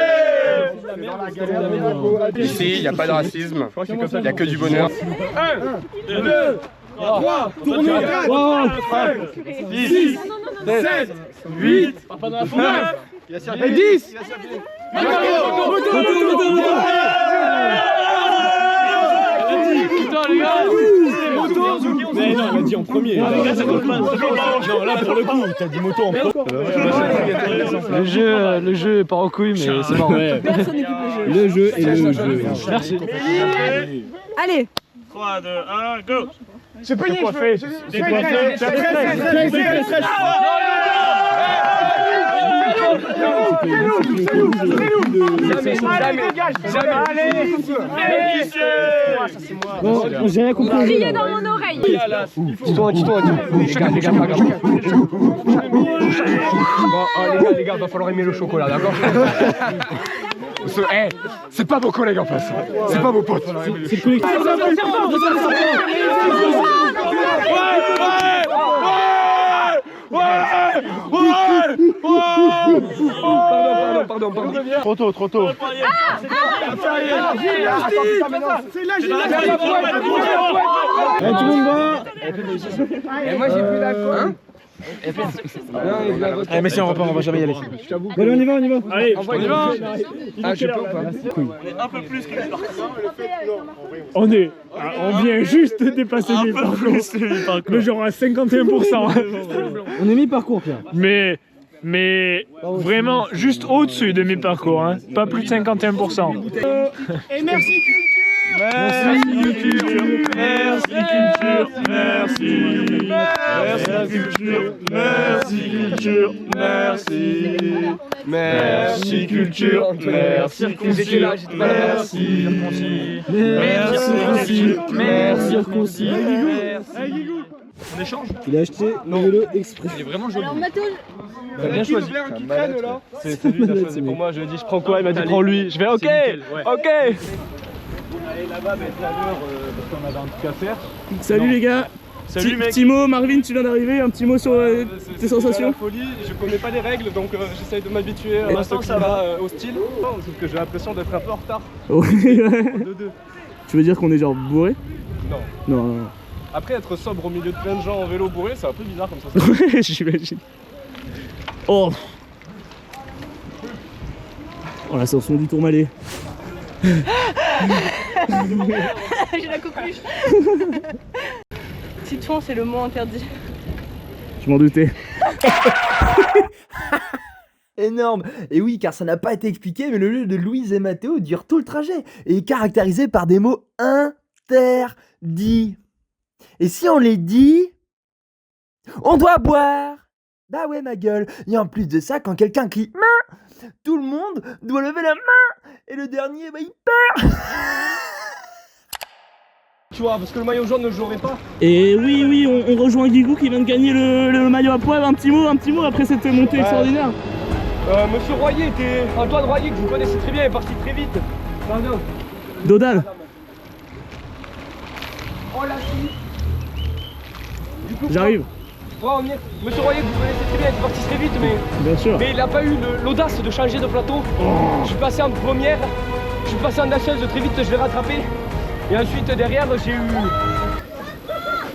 [SPEAKER 8] Ici, il n'y a pas de racisme. Il n'y a que du bonheur.
[SPEAKER 11] 1, 2, 3,
[SPEAKER 2] tournez.
[SPEAKER 11] 4, 6, 7, 8, 9,
[SPEAKER 2] 10.
[SPEAKER 11] Putain les gars.
[SPEAKER 2] Mais non, il a dit en premier. Non, là pour le coup, t'as dit moto en premier. Le jeu part en couille, mais c'est marrant.
[SPEAKER 10] Personne n'écoute
[SPEAKER 2] Le jeu et le jeu. Merci.
[SPEAKER 10] Allez.
[SPEAKER 11] 3, 2, 1, go.
[SPEAKER 2] C'est pas
[SPEAKER 11] Décoiffé.
[SPEAKER 2] Bon, j'ai rien compris.
[SPEAKER 10] Criez dans mon oreille.
[SPEAKER 6] Dis-toi. Les gars, va falloir aimer le chocolat, d'accord?
[SPEAKER 1] C'est pas vos collègues en face. C'est pas vos potes.
[SPEAKER 2] C'est le collectif.
[SPEAKER 1] Pardon. Trop tôt.
[SPEAKER 2] Tout le monde va.
[SPEAKER 1] Et moi j'ai plus d'alcool.
[SPEAKER 2] Allez, mais si on repart, on va jamais y aller. Allez, on y va.
[SPEAKER 11] Allez,
[SPEAKER 1] on y va. Ah, je peux ou pas?
[SPEAKER 7] On est un peu plus que les parcours.
[SPEAKER 11] on vient juste de dépasser les parcours. Le genre à 51%.
[SPEAKER 2] On est mi-parcours, Pierre.
[SPEAKER 11] Mais vraiment juste au-dessus de mes parcours, hein. Pas plus de 51%.
[SPEAKER 1] Et merci
[SPEAKER 11] Merci culture, merci culture, merci. Merci culture, merci culture, merci. Merci culture, merci circoncis, merci circoncis.
[SPEAKER 2] On échange. Il a acheté le vélo exprès.
[SPEAKER 7] Il est vraiment joli.
[SPEAKER 10] Alors Mathieu,
[SPEAKER 7] Bien choisi.
[SPEAKER 1] qui traîne là.
[SPEAKER 7] C'est lui qui a choisi pour moi. Je lui ai dit je prends quoi? Il m'a dit prends lui. Je vais ok.
[SPEAKER 3] On allait là-bas mettre la l'heure parce qu'on avait un truc à faire.
[SPEAKER 7] Salut les gars.
[SPEAKER 3] Salut mec.
[SPEAKER 7] Petit mot, Marvin, tu viens d'arriver. Un petit mot sur tes sensations.
[SPEAKER 3] La folie, je connais pas les règles donc j'essaye de m'habituer à l'instant ça va au style. Sauf que j'ai l'impression d'être un peu en retard.
[SPEAKER 7] Tu veux dire qu'on est genre bourré? Non.
[SPEAKER 3] Après être sobre au milieu de plein de gens en vélo bourré, c'est un peu bizarre comme ça.
[SPEAKER 7] Ouais, j'imagine. Oh l'ascension du Tourmalet.
[SPEAKER 10] j'ai la coqueluche. Citron, c'est le mot interdit.
[SPEAKER 7] Je m'en doutais.
[SPEAKER 6] Énorme. Et oui, car ça n'a pas été expliqué, mais le jeu de Louise et Mathéo dure tout le trajet et est caractérisé par des mots interdits. Et si on les dit, on doit boire. Bah ouais, ma gueule. Et en plus de ça, quand quelqu'un crie main, tout le monde doit lever la main. Et le dernier, bah il perd.
[SPEAKER 3] Tu vois, parce que le maillot jaune ne jouerait pas.
[SPEAKER 7] Et oui, on rejoint Guigou qui vient de gagner le maillot à poil. Un petit mot après cette montée extraordinaire.
[SPEAKER 3] Monsieur Royer Antoine Royer, que vous connaissez très bien, est parti très vite. Pardon.
[SPEAKER 7] Dodal.
[SPEAKER 3] Oh la fille.
[SPEAKER 7] J'arrive.
[SPEAKER 3] Ouais, on y est. Monsieur Royer, que vous connaissez très bien, est parti très vite, mais.
[SPEAKER 7] Bien sûr.
[SPEAKER 3] Mais il n'a pas eu l'audace de changer de plateau. Je suis passé en première, je suis passé en nasseuse, très vite je l'ai rattrapé. Et ensuite derrière j'ai eu.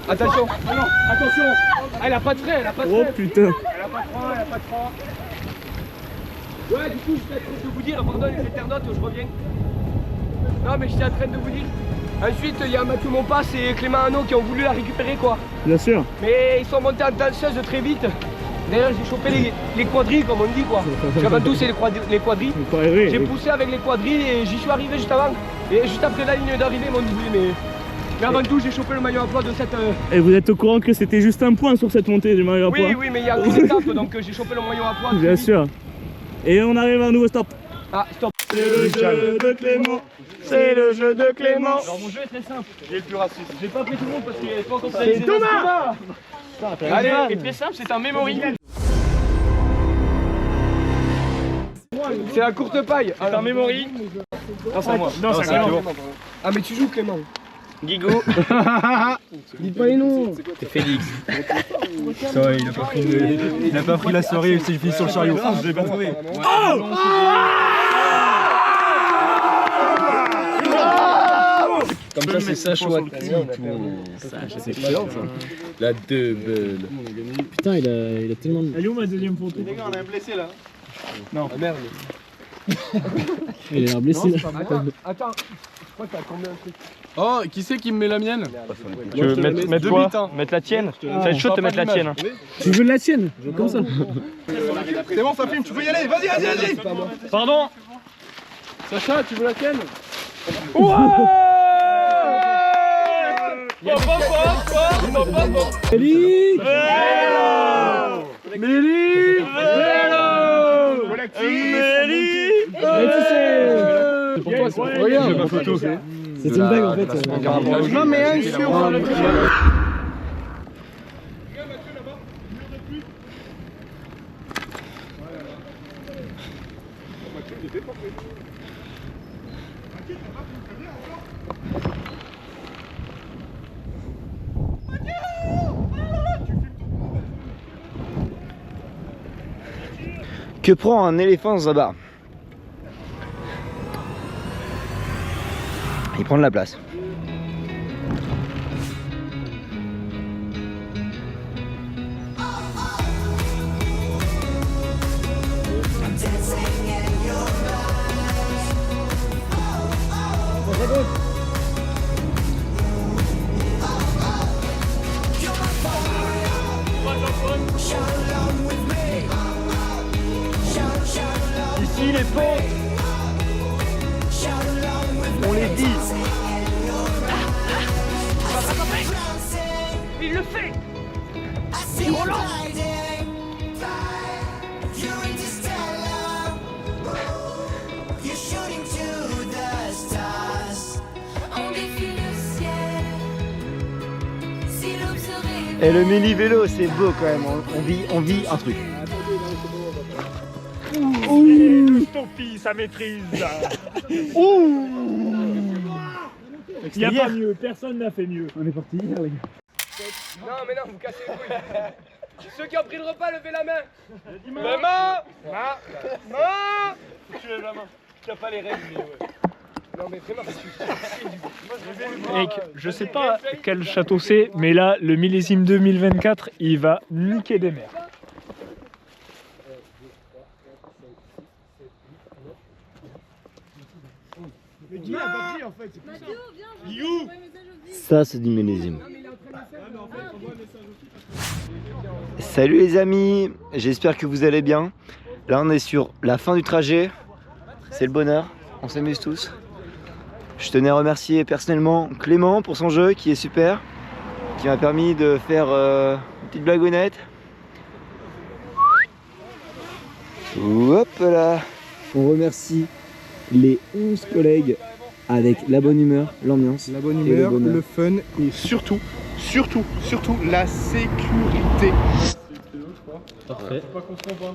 [SPEAKER 3] Attention, ah non, attention. Elle a pas de frein,
[SPEAKER 7] Oh putain.
[SPEAKER 3] Elle a pas de frein. Ouais, du coup, j'étais en train de vous dire, pardon les internautes, je reviens. Non, mais j'étais en train de vous dire. Ensuite, il y a Mathieu Monpas et Clément Hanot qui ont voulu la récupérer, quoi.
[SPEAKER 7] Bien sûr.
[SPEAKER 3] Mais ils sont montés en danseuse très vite. D'ailleurs, j'ai chopé les quadrilles, comme on dit, quoi. J'avais tous c'est les quadrilles. J'ai poussé avec les quadrilles et j'y suis arrivé juste avant. Et juste après la ligne d'arrivée, ils m'ont dit mais avant tout, j'ai chopé le maillot à poids de cette.
[SPEAKER 7] Et vous êtes au courant que c'était juste un point sur cette montée du maillot à poids?
[SPEAKER 3] Oui, mais il y a une étape, donc j'ai chopé le maillot à poids.
[SPEAKER 7] Bien sûr. Et on arrive à un nouveau stop.
[SPEAKER 3] Ah, stop.
[SPEAKER 7] C'est le jeu de Clément. C'est le jeu de Clément.
[SPEAKER 3] Alors mon jeu est très simple. J'ai le plus raciste. J'ai pas pris tout le monde parce qu'il n'y avait pas encore
[SPEAKER 7] C'est Thomas.
[SPEAKER 3] Allez, c'est très simple, c'est un memory. C'est la courte paille. C'est un memory. Non, c'est à moi.
[SPEAKER 11] Non, c'est Clément.
[SPEAKER 3] Ah, mais tu joues Clément.
[SPEAKER 7] Guigo.
[SPEAKER 2] Dites pas les noms.
[SPEAKER 7] C'est Félix.
[SPEAKER 6] Ça va, il a pas pris la soirée, il s'est fini sur le chariot. Ah, je l'ai pas trouvé.
[SPEAKER 8] Comme ça, c'est ça, chouette.
[SPEAKER 7] C'est chiant ça.
[SPEAKER 8] La double.
[SPEAKER 2] Putain, il a tellement de...
[SPEAKER 11] Elle est où ma deuxième photo?
[SPEAKER 3] Les gars, on a un blessé là.
[SPEAKER 11] Non.
[SPEAKER 3] Ah merde.
[SPEAKER 2] Il a l'air blessé là.
[SPEAKER 3] Attends, je crois que t'as combien un truc.
[SPEAKER 8] Oh, qui c'est qui me met la mienne?
[SPEAKER 3] Tu veux mettre quoi? Mettre la tienne? Ça va être chaud de te mettre la tienne.
[SPEAKER 2] Tu veux de la tienne? Comme ça.
[SPEAKER 1] C'est bon, ça filme, tu peux y aller, vas-y.
[SPEAKER 3] Pardon?
[SPEAKER 8] Sacha, tu veux la tienne?
[SPEAKER 3] Ouais!
[SPEAKER 2] Félix.
[SPEAKER 3] C'est pour toi, c'est regarde ma photo.
[SPEAKER 2] C'est une blague en fait.
[SPEAKER 3] Non mais un sur le
[SPEAKER 5] Que prend un éléphant dans un bar? Il prend de la place.
[SPEAKER 11] Ici les ponts, on les dit.
[SPEAKER 3] Il le fait. C'est Roland.
[SPEAKER 5] Et le mini-vélo, c'est beau quand même, on vit un truc.
[SPEAKER 11] Topi, ça maîtrise. Ouh. Il n'y a pas mieux, personne n'a fait mieux.
[SPEAKER 2] On est parti hier, les gars.
[SPEAKER 3] Non mais non, vous cassez les couilles. Ceux qui ont pris le repas, levez la main. La main.
[SPEAKER 11] Tu lèves la main. Tu n'as pas les règles, mais ouais.
[SPEAKER 3] Non mais vraiment,
[SPEAKER 11] Mec, je sais pas quel château c'est, mais là, le millésime 2024, il va niquer des mers.
[SPEAKER 5] Ça, c'est du millésime. Salut les amis, j'espère que vous allez bien. Là, on est sur la fin du trajet. C'est le bonheur, on s'amuse tous. Je tenais à remercier personnellement Clément pour son jeu qui est super, qui m'a permis de faire une petite blagounette. Hop là. On remercie les 11 collègues avec la bonne humeur, l'ambiance,
[SPEAKER 1] la bonne humeur, le fun et surtout la sécurité.
[SPEAKER 2] Parfait.
[SPEAKER 1] Faut pas qu'on se trompe pas.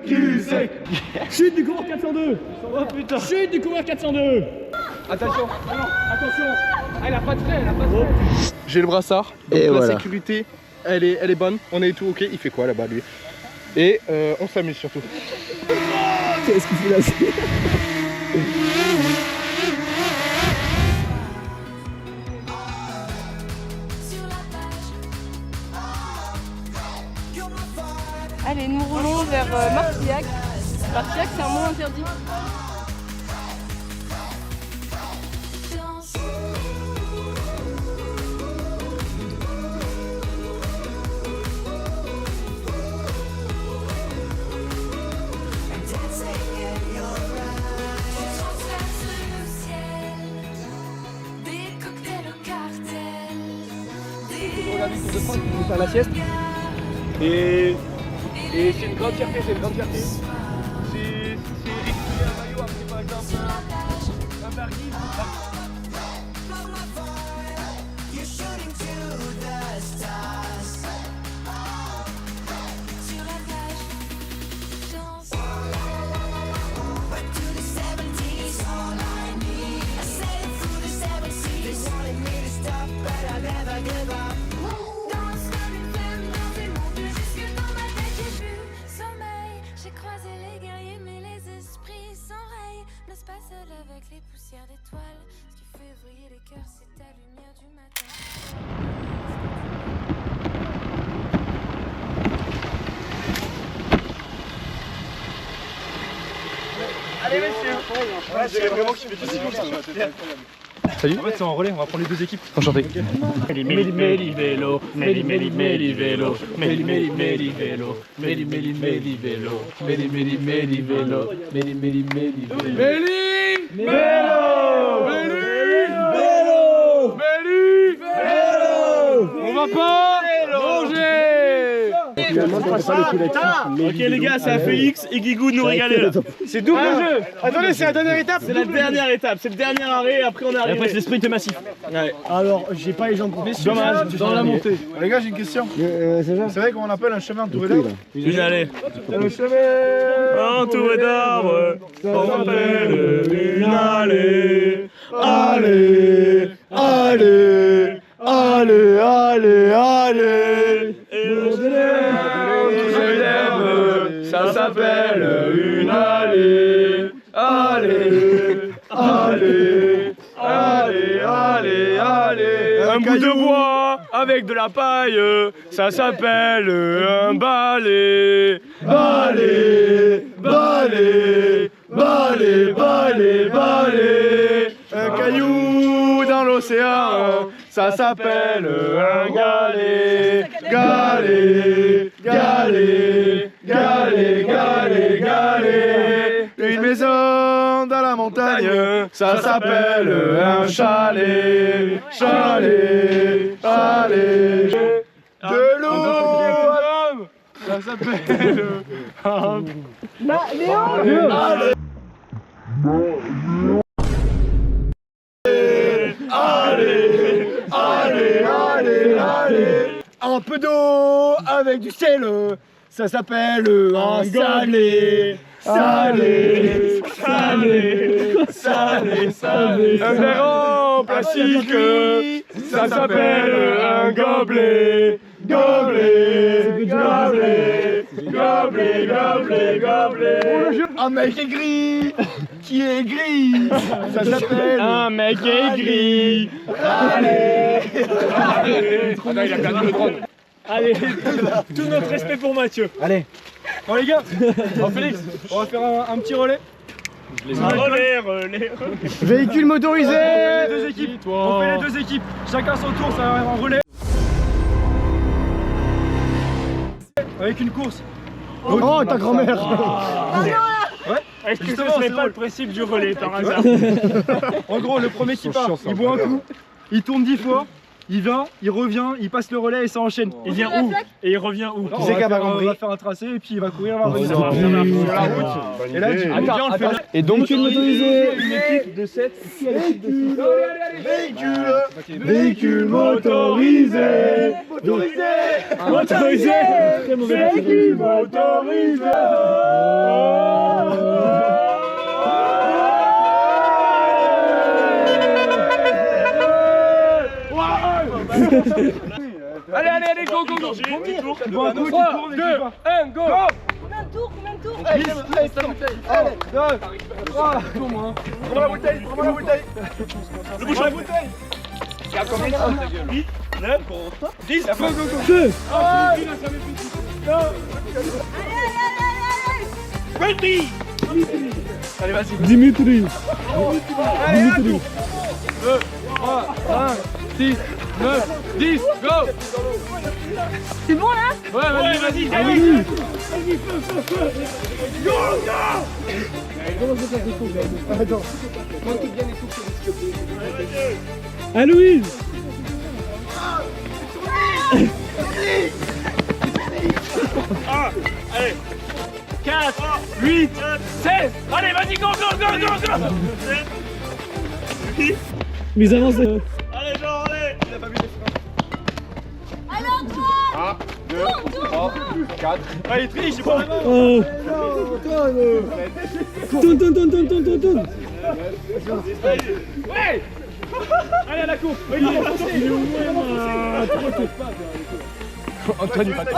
[SPEAKER 11] Cul-sec. Chute du coureur 402. Oh putain. Chute du coureur 402.
[SPEAKER 3] attention. Attention. Elle a pas de frein, elle a pas de frein.
[SPEAKER 1] J'ai le brassard, donc
[SPEAKER 5] et
[SPEAKER 1] la
[SPEAKER 5] voilà.
[SPEAKER 1] sécurité elle est bonne, on est tout ok. Il fait quoi là-bas lui? Et on s'amuse surtout.
[SPEAKER 5] Qu'est-ce qu'il fait là?
[SPEAKER 10] Allez, nous roulons vers Marcillac. Marcillac, c'est un mot interdit.
[SPEAKER 3] De France qui vont faire la sieste. Et c'est une grande fierté, c'est une grande fierté. C'est récupérer un maillot après par exemple un Barguil.
[SPEAKER 13] Avec les poussières d'étoiles, ce qui fait briller les cœurs, c'est ta lumière du matin.
[SPEAKER 11] Allez messieurs. J'ai vraiment kiffé tout ça. Salut. En fait c'est en relais, on va prendre les deux équipes. Enchanté. Méli vélo, méli vélo, méli vélo, méli vélo, méli vélo, méli vélo, méli vélo, méli vélo, méli vélo. On va pas manger.
[SPEAKER 7] Ok les gars, c'est à Félix et Guigou de nous régaler là.
[SPEAKER 11] C'est double jeu. Attendez, c'est la dernière étape.
[SPEAKER 7] C'est la dernière étape, c'est le dernier arrêt, après on arrive.
[SPEAKER 11] Après c'est le sprint massif.
[SPEAKER 7] Ouais.
[SPEAKER 11] Alors, j'ai pas les jambes pour dommage, dans la montée. Les gars, j'ai une question. Vous savez comment on appelle un chemin entouré d'arbres?
[SPEAKER 7] Une allée.
[SPEAKER 11] Le chemin
[SPEAKER 7] Entouré d'arbres, on appelle une allée.
[SPEAKER 11] Allez, allez, allez, allez, allez.
[SPEAKER 3] Ça s'appelle une allée. Allez, allez, allez, allez, allez. Un bout de bois avec de la paille, ça s'appelle un balai.
[SPEAKER 11] Balai, balai, balai, balai, balai. Un caillou dans l'océan, ça s'appelle un galet. Galet, galet, galet, galet, galet. Une maison dans la montagne, ça s'appelle un chalet. Chalet, chalet. De l'eau, ça s'appelle un... Allez, allez, allez, allez. Un peu d'eau avec du sel, ça s'appelle un salé. Salé, salé, salé, salé. Un verre en plastique, ça s'appelle un gobelet. Gobelet, gobelet, gobelet, gobelet, gobelet. Un mec aigri, qui est gris, ça s'appelle un mec aigri. Allez, allez.
[SPEAKER 3] Ah non, il a perdu le drone.
[SPEAKER 11] Allez, tout notre respect pour Mathieu. Allez. Bon les gars, Félix, on va faire un petit relais.
[SPEAKER 7] Relais.
[SPEAKER 11] Véhicule motorisé. Deux équipes. On fait les deux équipes. Chacun son tour, ça va être en relais. Avec une course. Oh, ta grand-mère. Ouais.
[SPEAKER 7] Est-ce que ce serait pas le principe du relais par hasard?
[SPEAKER 11] En gros, le premier qui part, il boit un coup, il tourne 10 fois. Il vient, il revient, il passe le relais et ça enchaîne.
[SPEAKER 7] Il vient où? Et il revient où?
[SPEAKER 11] On va faire un tracé et puis il va courir, va revenir sur la route. Et là, attends.
[SPEAKER 3] Et donc,
[SPEAKER 11] une équipe de 7, qui a l'équipe de 6. Véhicule motorisé. Motorisé. Véhicule motorisé.
[SPEAKER 3] allez, allez, allez, go, go, go. 3, 2, 1, go.
[SPEAKER 10] Combien de tours?
[SPEAKER 11] 10, allez, 2, 3, prends la bouteille, prends la bouteille.
[SPEAKER 7] Le bouchon.
[SPEAKER 11] La bouteille.
[SPEAKER 7] 8, 9, 10,
[SPEAKER 11] go, go, go.
[SPEAKER 2] 2.
[SPEAKER 11] Allez, vas-y.
[SPEAKER 2] Dimitri.
[SPEAKER 11] Allez, 2, 3, 5, 6, 9, 10, go.
[SPEAKER 10] C'est bon là?
[SPEAKER 11] Ouais, vas-y,
[SPEAKER 2] Allez.
[SPEAKER 11] Go, go. Attends.
[SPEAKER 2] À Louise.
[SPEAKER 7] allez. 4, 8, 16. Allez, vas-y, go, go, go, go, go.
[SPEAKER 2] Mais ils avancent.
[SPEAKER 7] Allez, genre, allez.
[SPEAKER 11] Il a pas vu les freins.
[SPEAKER 10] Alors, 3,
[SPEAKER 3] 1, 2, 3, 4.
[SPEAKER 11] Ah, il triche, c'est pas vraiment.
[SPEAKER 2] Oh. Tourne.
[SPEAKER 11] Ouais. Allez, à la course.
[SPEAKER 2] Il est où,
[SPEAKER 11] Antoine, il va te...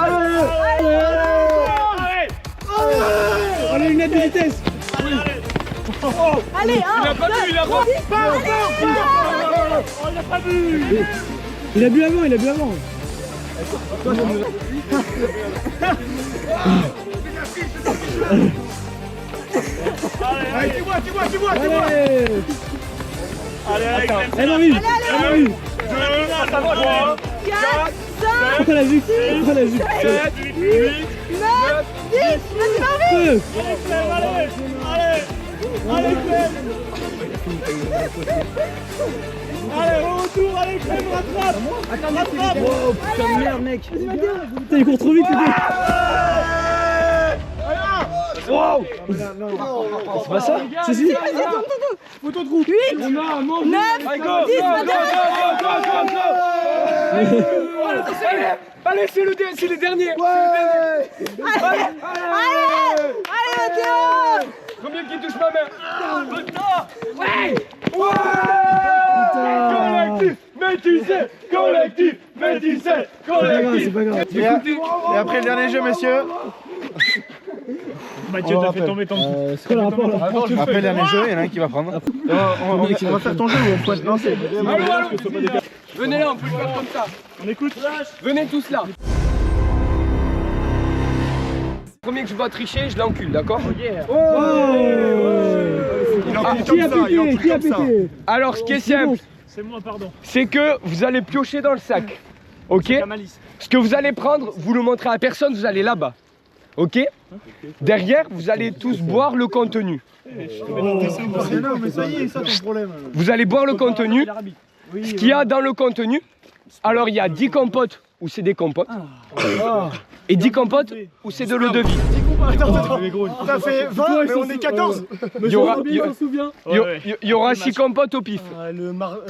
[SPEAKER 2] Allez, une aide de vitesse.
[SPEAKER 10] allez, 1, 2, 3,
[SPEAKER 11] il a pas vu.
[SPEAKER 7] Oh, il a pas vu.
[SPEAKER 2] Il a bu avant.
[SPEAKER 11] Allez, tu vois.
[SPEAKER 2] Allez.
[SPEAKER 7] Allez,
[SPEAKER 2] Elle a vu.
[SPEAKER 7] 2, 3,
[SPEAKER 10] 4, 5,
[SPEAKER 2] Oh la vue.
[SPEAKER 10] 7, 8, 9, 10. Vas-y, Marvin.
[SPEAKER 7] allez. Allez, au retour, allez, crème, rattrape. Rattrape.
[SPEAKER 2] Oh putain de merde, mec. Putain, il court trop vite, les deux.
[SPEAKER 3] Wow. C'est pas ça?
[SPEAKER 2] Si, si.
[SPEAKER 11] Photo de groupe.
[SPEAKER 10] 8, 9, 10,
[SPEAKER 3] Allez, c'est les derniers.
[SPEAKER 10] Allez, Mathéo.
[SPEAKER 3] Combien qui touche ma main? Ouais. Collectif, métissé,
[SPEAKER 2] C'est pas grave.
[SPEAKER 1] Et après le dernier jeu, messieurs.
[SPEAKER 11] Mathieu, t'as fait tomber ton.
[SPEAKER 2] C'est quoi le rapport là?
[SPEAKER 1] Après le dernier jeu, il y en a un qui va prendre. On va faire ton jeu ou on pointe? Non, c'est.
[SPEAKER 3] Allô. Venez là, on peut le faire comme ça.
[SPEAKER 11] On écoute.
[SPEAKER 3] Venez tous là. Premier que je vois tricher, je l'encule, d'accord?
[SPEAKER 2] Qui a pété? Qui a pété?
[SPEAKER 3] Alors, ce qui est simple,
[SPEAKER 11] C'est moi, pardon.
[SPEAKER 3] c'est que vous allez piocher dans le sac. Ok? Ce que vous allez prendre, vous le montrez à personne, vous allez là-bas. Ok? Derrière, vous allez tous boire le contenu.
[SPEAKER 1] Mais ça y est, ça ton problème.
[SPEAKER 3] Vous allez boire le contenu. Ce qu'il y a dans le contenu, alors il y a 10 compotes où c'est des compotes. Et 10 compotes où c'est de l'eau de vie.
[SPEAKER 1] Attends, t'as fait 20, mais on est 14.
[SPEAKER 3] Il y aura 6 compotes au pif.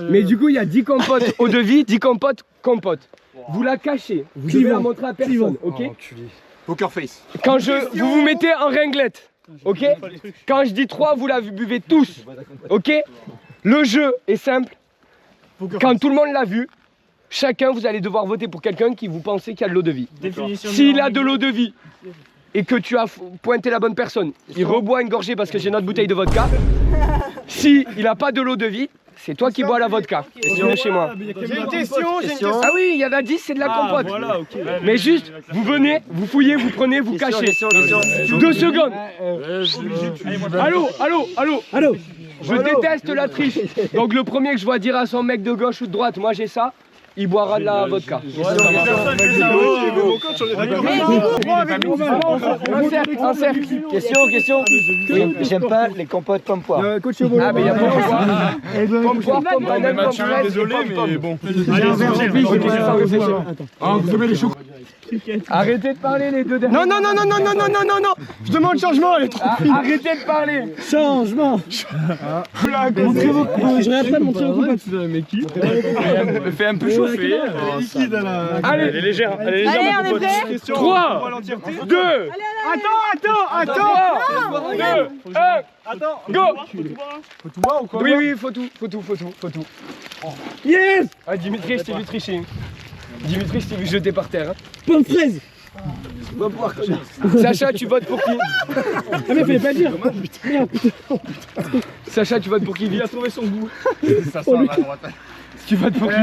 [SPEAKER 3] Mais du coup, il y a 10 compotes eau de vie, 10 compotes compotes. Vous la cachez, vous devez la montrer à personne, ok?
[SPEAKER 1] Poker face.
[SPEAKER 3] Quand vous vous mettez en ringlette, ok? Quand je dis 3, vous la buvez tous, ok? Le jeu est simple. Quand tout le monde l'a vu, chacun vous allez devoir voter pour quelqu'un qui vous pensez qu'il a de l'eau de vie. S'il a de l'eau de vie et que tu as pointé la bonne personne, il reboit une gorgée parce que j'ai notre bouteille de vodka. Si il n'a pas de l'eau de vie, c'est toi qui bois la vodka. Viens chez moi.
[SPEAKER 1] J'ai une question.
[SPEAKER 3] Ah oui, il y en a 10, c'est de la compote.
[SPEAKER 11] Voilà, ok.
[SPEAKER 3] Mais juste, vous venez, vous fouillez, vous prenez, vous cachez. 2 secondes. Allô. Je déteste la triche. Donc le premier que je vois dire à son mec de gauche ou de droite, moi j'ai ça, il boira de la vodka. Un cercle.
[SPEAKER 5] Question. Oui, j'aime pas les compotes pomme poire.
[SPEAKER 3] Ah mais il y a pomme poire, pomme banane, pomme fraise.
[SPEAKER 1] Désolé, mais bon.
[SPEAKER 3] Arrêtez de parler les deux derniers.
[SPEAKER 1] Non. Je demande changement.
[SPEAKER 3] Arrêtez de parler.
[SPEAKER 2] Changement. Montrez vos. Je regarde pas de montrer vos compotes.
[SPEAKER 11] Mais qui?
[SPEAKER 3] Fais un peu chauffer. Allez,
[SPEAKER 11] Elle est légère. Elle est
[SPEAKER 10] Allez,
[SPEAKER 11] légère,
[SPEAKER 10] on est prêts?
[SPEAKER 3] 3, 2,
[SPEAKER 1] Attends.
[SPEAKER 3] 2, 1,
[SPEAKER 11] Attends.
[SPEAKER 3] go.
[SPEAKER 1] Faut tout boire ou quoi?
[SPEAKER 3] Oui, faut tout.
[SPEAKER 2] Yes.
[SPEAKER 3] Ah Dimitri, je t'ai vu tricher. Dimitri, je t'ai vu jeter par terre.
[SPEAKER 2] Pomme fraise.
[SPEAKER 3] Sacha, tu votes pour qui?
[SPEAKER 2] Ah mais fallait pas dire. Merde, putain.
[SPEAKER 3] Sacha, tu votes pour qui? Il a trouvé son goût.
[SPEAKER 1] Ça sent la droite.
[SPEAKER 3] Tu votes pour qui?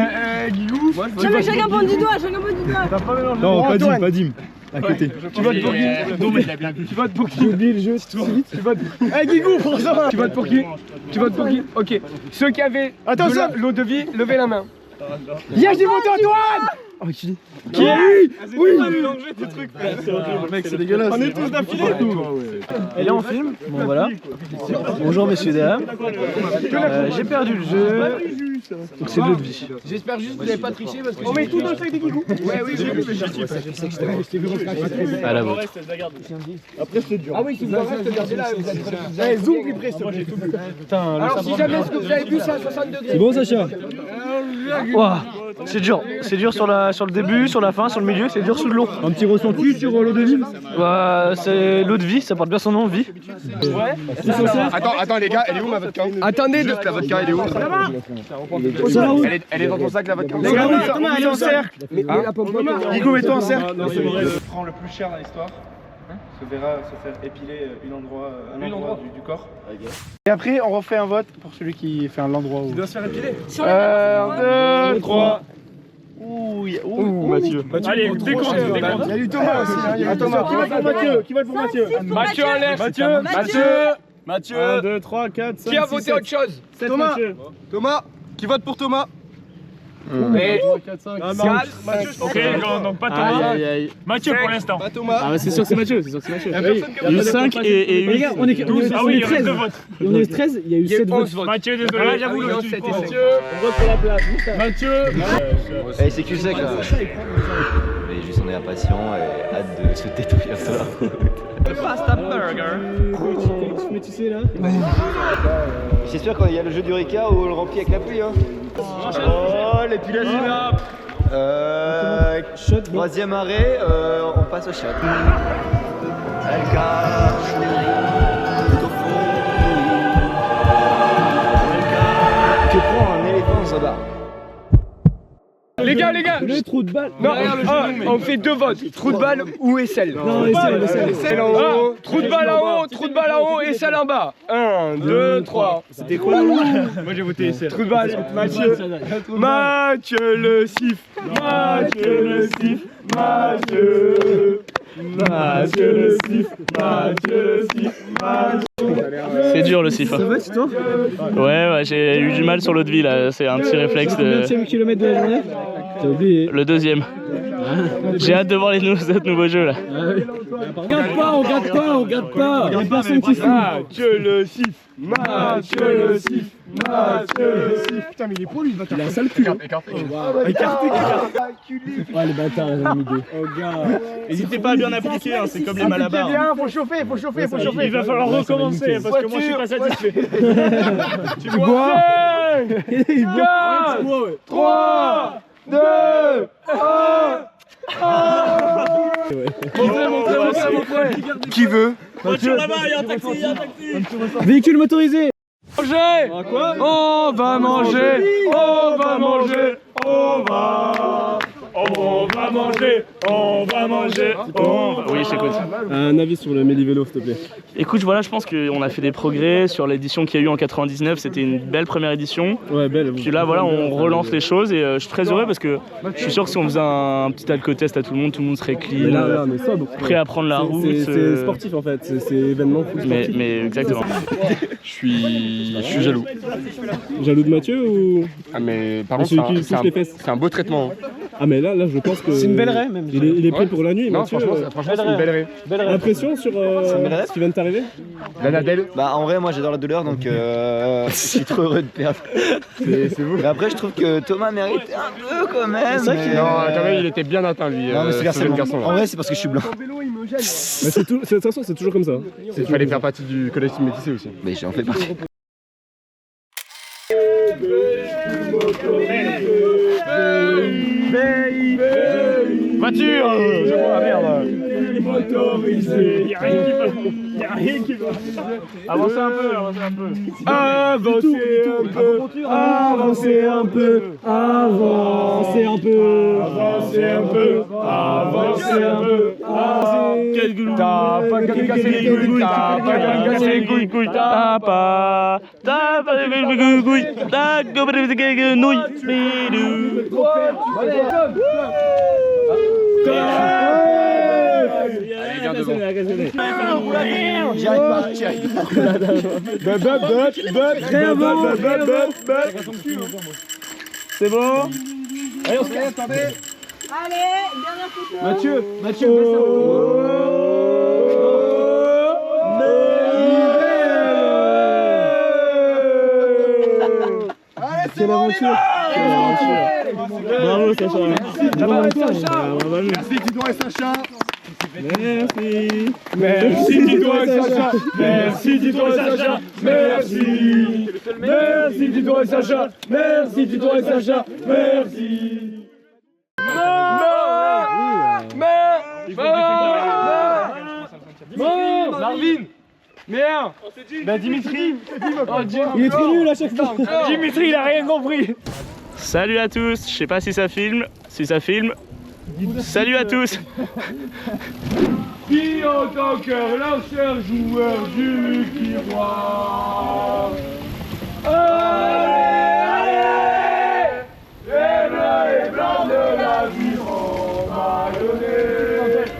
[SPEAKER 1] Guigou.
[SPEAKER 10] Non, mais chacun pointe du doigt,
[SPEAKER 1] T'as pas mélangé.
[SPEAKER 11] Non, pas Dim. À côté.
[SPEAKER 3] Tu votes pour qui?
[SPEAKER 11] Non, mais il a bien vu.
[SPEAKER 3] Tu votes pour qui?
[SPEAKER 2] J'ai oublié le jeu.
[SPEAKER 3] Tu votes Guigou, pour ça. Tu votes pour qui? Ok. Ceux qui avaient de l'eau de vie, levez la main. Yes, j'ai voté Antoine.
[SPEAKER 2] Oh, qui?
[SPEAKER 3] Qui a eu? Oui.
[SPEAKER 1] Mec, c'est dégueulasse.
[SPEAKER 11] On est tous d'affilée.
[SPEAKER 2] Et là on filme. Bon voilà. Bonjour messieurs dames. J'ai perdu le jeu. Donc c'est de l'eau de vie.
[SPEAKER 3] J'espère juste que vous n'avez pas triché parce que
[SPEAKER 11] On met tout dans le sac des Guigou.
[SPEAKER 3] Ouais, oui.
[SPEAKER 2] À la vôtre.
[SPEAKER 11] Après, c'était dur.
[SPEAKER 3] Ah oui, si vous en reste, regardez là.
[SPEAKER 1] Allez, zoom plus près, s'il te plaît.
[SPEAKER 3] Alors si jamais ce que vous avez vu, c'est à 60 degrés.
[SPEAKER 2] C'est bon Sacha? Ouah, c'est dur sur le début, sur la fin, sur le milieu, c'est dur sous de l'eau. Un petit ressenti sur l'eau de vie? Bah c'est l'eau de vie, ça porte bien son nom, vie.
[SPEAKER 1] Attends les gars, elle est où ma vodka?
[SPEAKER 3] Attendez,
[SPEAKER 1] La vodka, elle est où? Elle est dans ton sac la vodka?
[SPEAKER 2] Thomas, elle est en cercle.
[SPEAKER 1] Guigou, mets-toi en cercle.
[SPEAKER 14] Prend le plus cher dans l'histoire se verra se faire épiler un endroit du corps.
[SPEAKER 1] Et après, on refait un vote pour celui qui fait l'endroit où.
[SPEAKER 14] Il doit se faire épiler.
[SPEAKER 1] 1, 2, 3.
[SPEAKER 14] Ouh,
[SPEAKER 11] Mathieu. Allez, décompte.
[SPEAKER 1] Il y a eu Thomas aussi. Il y a eu Thomas. Qui vote pour Mathieu?
[SPEAKER 3] Mathieu en l'air.
[SPEAKER 11] Mathieu. 1, 2, 3, 4, 5.
[SPEAKER 3] Qui a voté autre chose?
[SPEAKER 1] Thomas. Thomas. Qui vote pour Thomas?
[SPEAKER 3] Et
[SPEAKER 11] 4, 5,
[SPEAKER 3] 4,
[SPEAKER 11] ok, donc pas Thomas. Mathieu pour l'instant.
[SPEAKER 7] Ah bah c'est sûr que c'est Mathieu, c'est sûr que c'est Mathieu. Il y a eu 5 et 8.
[SPEAKER 2] Les gars, on est
[SPEAKER 11] 12, ah oui, il reste 2 votes.
[SPEAKER 2] On est 13, il y a eu 7 votes.
[SPEAKER 11] Mathieu, désolé.
[SPEAKER 3] Ah, j'avoue, le 7 et 7.
[SPEAKER 11] Mathieu, on vote pour la place. Mathieu.
[SPEAKER 5] Allez, c'est cul sec là. Mais juste on est impatient et hâte de se détruire sur la route.
[SPEAKER 3] Pasta burger.
[SPEAKER 2] Mais tu sais là.
[SPEAKER 5] J'espère qu'il y a le jeu du Rika où on le remplit avec la pluie. Hein. Oh, l'épilation là. Troisième arrêt, on passe au shot. Que prend un éléphant dans sa barre?
[SPEAKER 3] Les gars,
[SPEAKER 2] Le trou de balle.
[SPEAKER 3] non, on fait 2 votes, trou de balle ou aisselle.
[SPEAKER 2] Non, essaye.
[SPEAKER 3] En haut, trou de balle en haut, aisselle en bas. 1, 2, 3.
[SPEAKER 2] C'était quoi?
[SPEAKER 11] Moi j'ai voté essai.
[SPEAKER 3] Trou de balle, Mathieu le sif, Mathieu le sif, Mathieu le sif.
[SPEAKER 7] C'est dur le sif.
[SPEAKER 2] Ça va, c'est toi?
[SPEAKER 7] Ouais, j'ai eu du mal sur l'eau de vie là, c'est un petit réflexe de...
[SPEAKER 2] Combien de kilomètres de la journée? T'as oublié.
[SPEAKER 7] Le deuxième. J'ai hâte de voir les autres nouveaux jeux là.
[SPEAKER 2] On regarde pas. Il y a personne qui fout.
[SPEAKER 3] Mathieu le sif.
[SPEAKER 11] Putain, mais il est pour lui, il va
[SPEAKER 2] Il a un sale cul.
[SPEAKER 11] Écarté.
[SPEAKER 2] Ouais, les bâtards, ils ont mis deux.
[SPEAKER 11] Oh gars.
[SPEAKER 7] N'hésitez pas à bien appliquer, hein, c'est comme les malabars.
[SPEAKER 11] Faut chauffer. Il va falloir recommencer parce que moi je suis pas satisfait. Tu bois
[SPEAKER 3] 4, 3, 2, 1. Qui veut?
[SPEAKER 7] Voiture là-bas, il y a un taxi,
[SPEAKER 2] Véhicule motorisé.
[SPEAKER 3] Manger!
[SPEAKER 2] Quoi?
[SPEAKER 3] On va manger!
[SPEAKER 7] Oui, je t'écoute.
[SPEAKER 2] Un avis sur le Méli-Vélo, s'il te plaît.
[SPEAKER 7] Écoute, voilà, je pense qu'on a fait des progrès sur l'édition qu'il y a eu en 99. C'était une belle première édition.
[SPEAKER 2] Ouais, belle.
[SPEAKER 7] Puis là, voilà, on relance les choses et je suis très heureux parce que je suis sûr que si on faisait un petit alcotest à tout le monde serait clean,
[SPEAKER 2] Mais là, on est sobre.
[SPEAKER 7] prêt à prendre la route.
[SPEAKER 2] C'est sportif en fait, c'est événement sportif.
[SPEAKER 7] Mais exactement.
[SPEAKER 8] Je suis jaloux.
[SPEAKER 2] Jaloux de Mathieu ou?
[SPEAKER 8] Ah mais par contre
[SPEAKER 2] Celui qui touche les fesses.
[SPEAKER 8] c'est un beau traitement.
[SPEAKER 2] Ah mais là je pense que...
[SPEAKER 3] C'est une belle raie même.
[SPEAKER 2] Il est prêt pour la nuit,
[SPEAKER 8] Non,
[SPEAKER 2] Mathieu.
[SPEAKER 8] franchement c'est une belle raie.
[SPEAKER 2] Impression sur ce qui vient de t'arriver?
[SPEAKER 8] La Nadal.
[SPEAKER 5] Bah en vrai moi j'adore la douleur donc je suis trop heureux de perdre.
[SPEAKER 8] C'est vous.
[SPEAKER 5] Mais après je trouve que Thomas méritait un peu quand même.
[SPEAKER 8] Non, quand même il était bien atteint lui.
[SPEAKER 5] Non mais c'est
[SPEAKER 8] ce jeune
[SPEAKER 5] garçon.
[SPEAKER 8] garçon,
[SPEAKER 5] En
[SPEAKER 8] là.
[SPEAKER 5] vrai c'est parce que je suis blanc.
[SPEAKER 2] De toute façon c'est toujours comme ça.
[SPEAKER 8] Il fallait faire partie du collectif métissé aussi.
[SPEAKER 5] Mais j'en fais partie.
[SPEAKER 11] Voiture. Ah merde. Motorisé. Y'a rien qui va. Avancez un peu.
[SPEAKER 2] Avancez un peu.
[SPEAKER 3] T'as pas cassé les couilles,
[SPEAKER 7] T'as pas les couilles, t'as pas les couilles, t'as les nouilles.
[SPEAKER 5] J'y arrive pas.
[SPEAKER 7] C'est bon?
[SPEAKER 3] Allez, on se lève, attendez.
[SPEAKER 10] Allez, dernière photo.
[SPEAKER 2] Mathieu,
[SPEAKER 3] Allez, c'est
[SPEAKER 2] quelle
[SPEAKER 3] bon,
[SPEAKER 2] aventure. Bravo Sacha.
[SPEAKER 3] Bravo Sacha.
[SPEAKER 11] Merci Didon et Sacha.
[SPEAKER 3] Merci Didon et Sacha. Merci Didon et Sacha. Merci Didon et Sacha. Merci Didon et Sacha. Merci. Marvin. Merde. Bah Dimitri.
[SPEAKER 2] Il est trop nul à chaque fois.
[SPEAKER 3] Dimitri il a rien compris.
[SPEAKER 7] Salut à tous, je sais pas si ça filme, salut à tous.
[SPEAKER 3] Qui en tant que lanceur joueur du Kiroir. Allez, les bleus et blancs de la vie on va donner.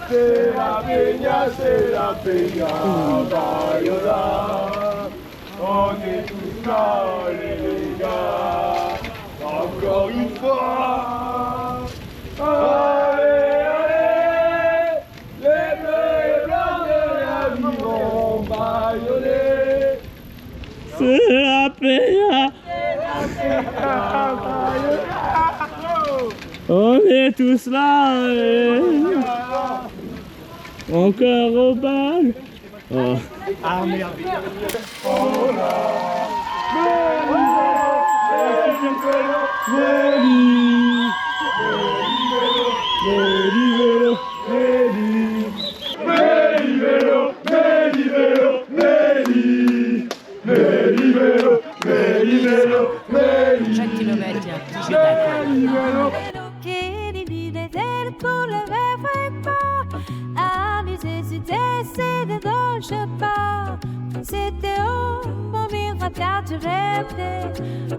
[SPEAKER 3] C'est la peña, Bayona. On est tous là, les gars.
[SPEAKER 1] encore une fois. Allez, allez, les bleus et blancs de la vie vont bâillonner.
[SPEAKER 7] C'est la PA. On est tous là et... Encore au bal. Oh.
[SPEAKER 1] Ah merde. Oh là.
[SPEAKER 13] Qui divise les ailes pour le vrai pas. Amuser, c'est de gauche pas. C'était haut, mon miroir tu rêvais.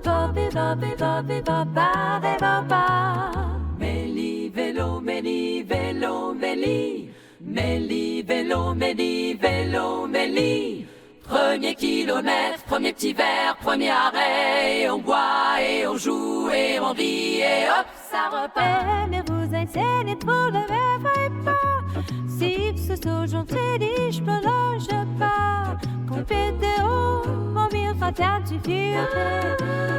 [SPEAKER 13] Bobby, Bobby, Bobby, Baba, des Baba. Méli, vélo, Méli, vélo, Méli. Méli, vélo, Méli, vélo, Méli. Premier kilomètre, premier petit verre, premier arrêt, et on boit et on joue et on rit et hop, ça repart. Ne vous enseignez pour le vrai pas. Si ce soir j'entends je me loge pas. Compété haut, mon miroir tu fures.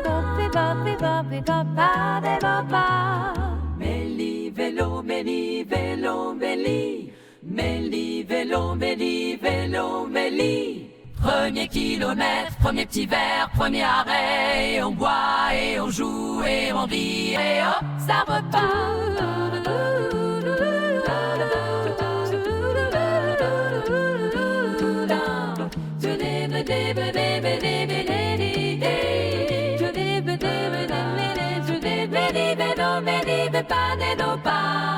[SPEAKER 13] Bobby, Bobby, Bobby, Baba, des Baba. Méli, vélo, Méli, vélo, Méli. Méli, vélo, Méli, vélo, Méli. Premier kilomètre, premier petit verre, premier arrêt, et on boit et on joue et on rit et hop, ça repart. Pas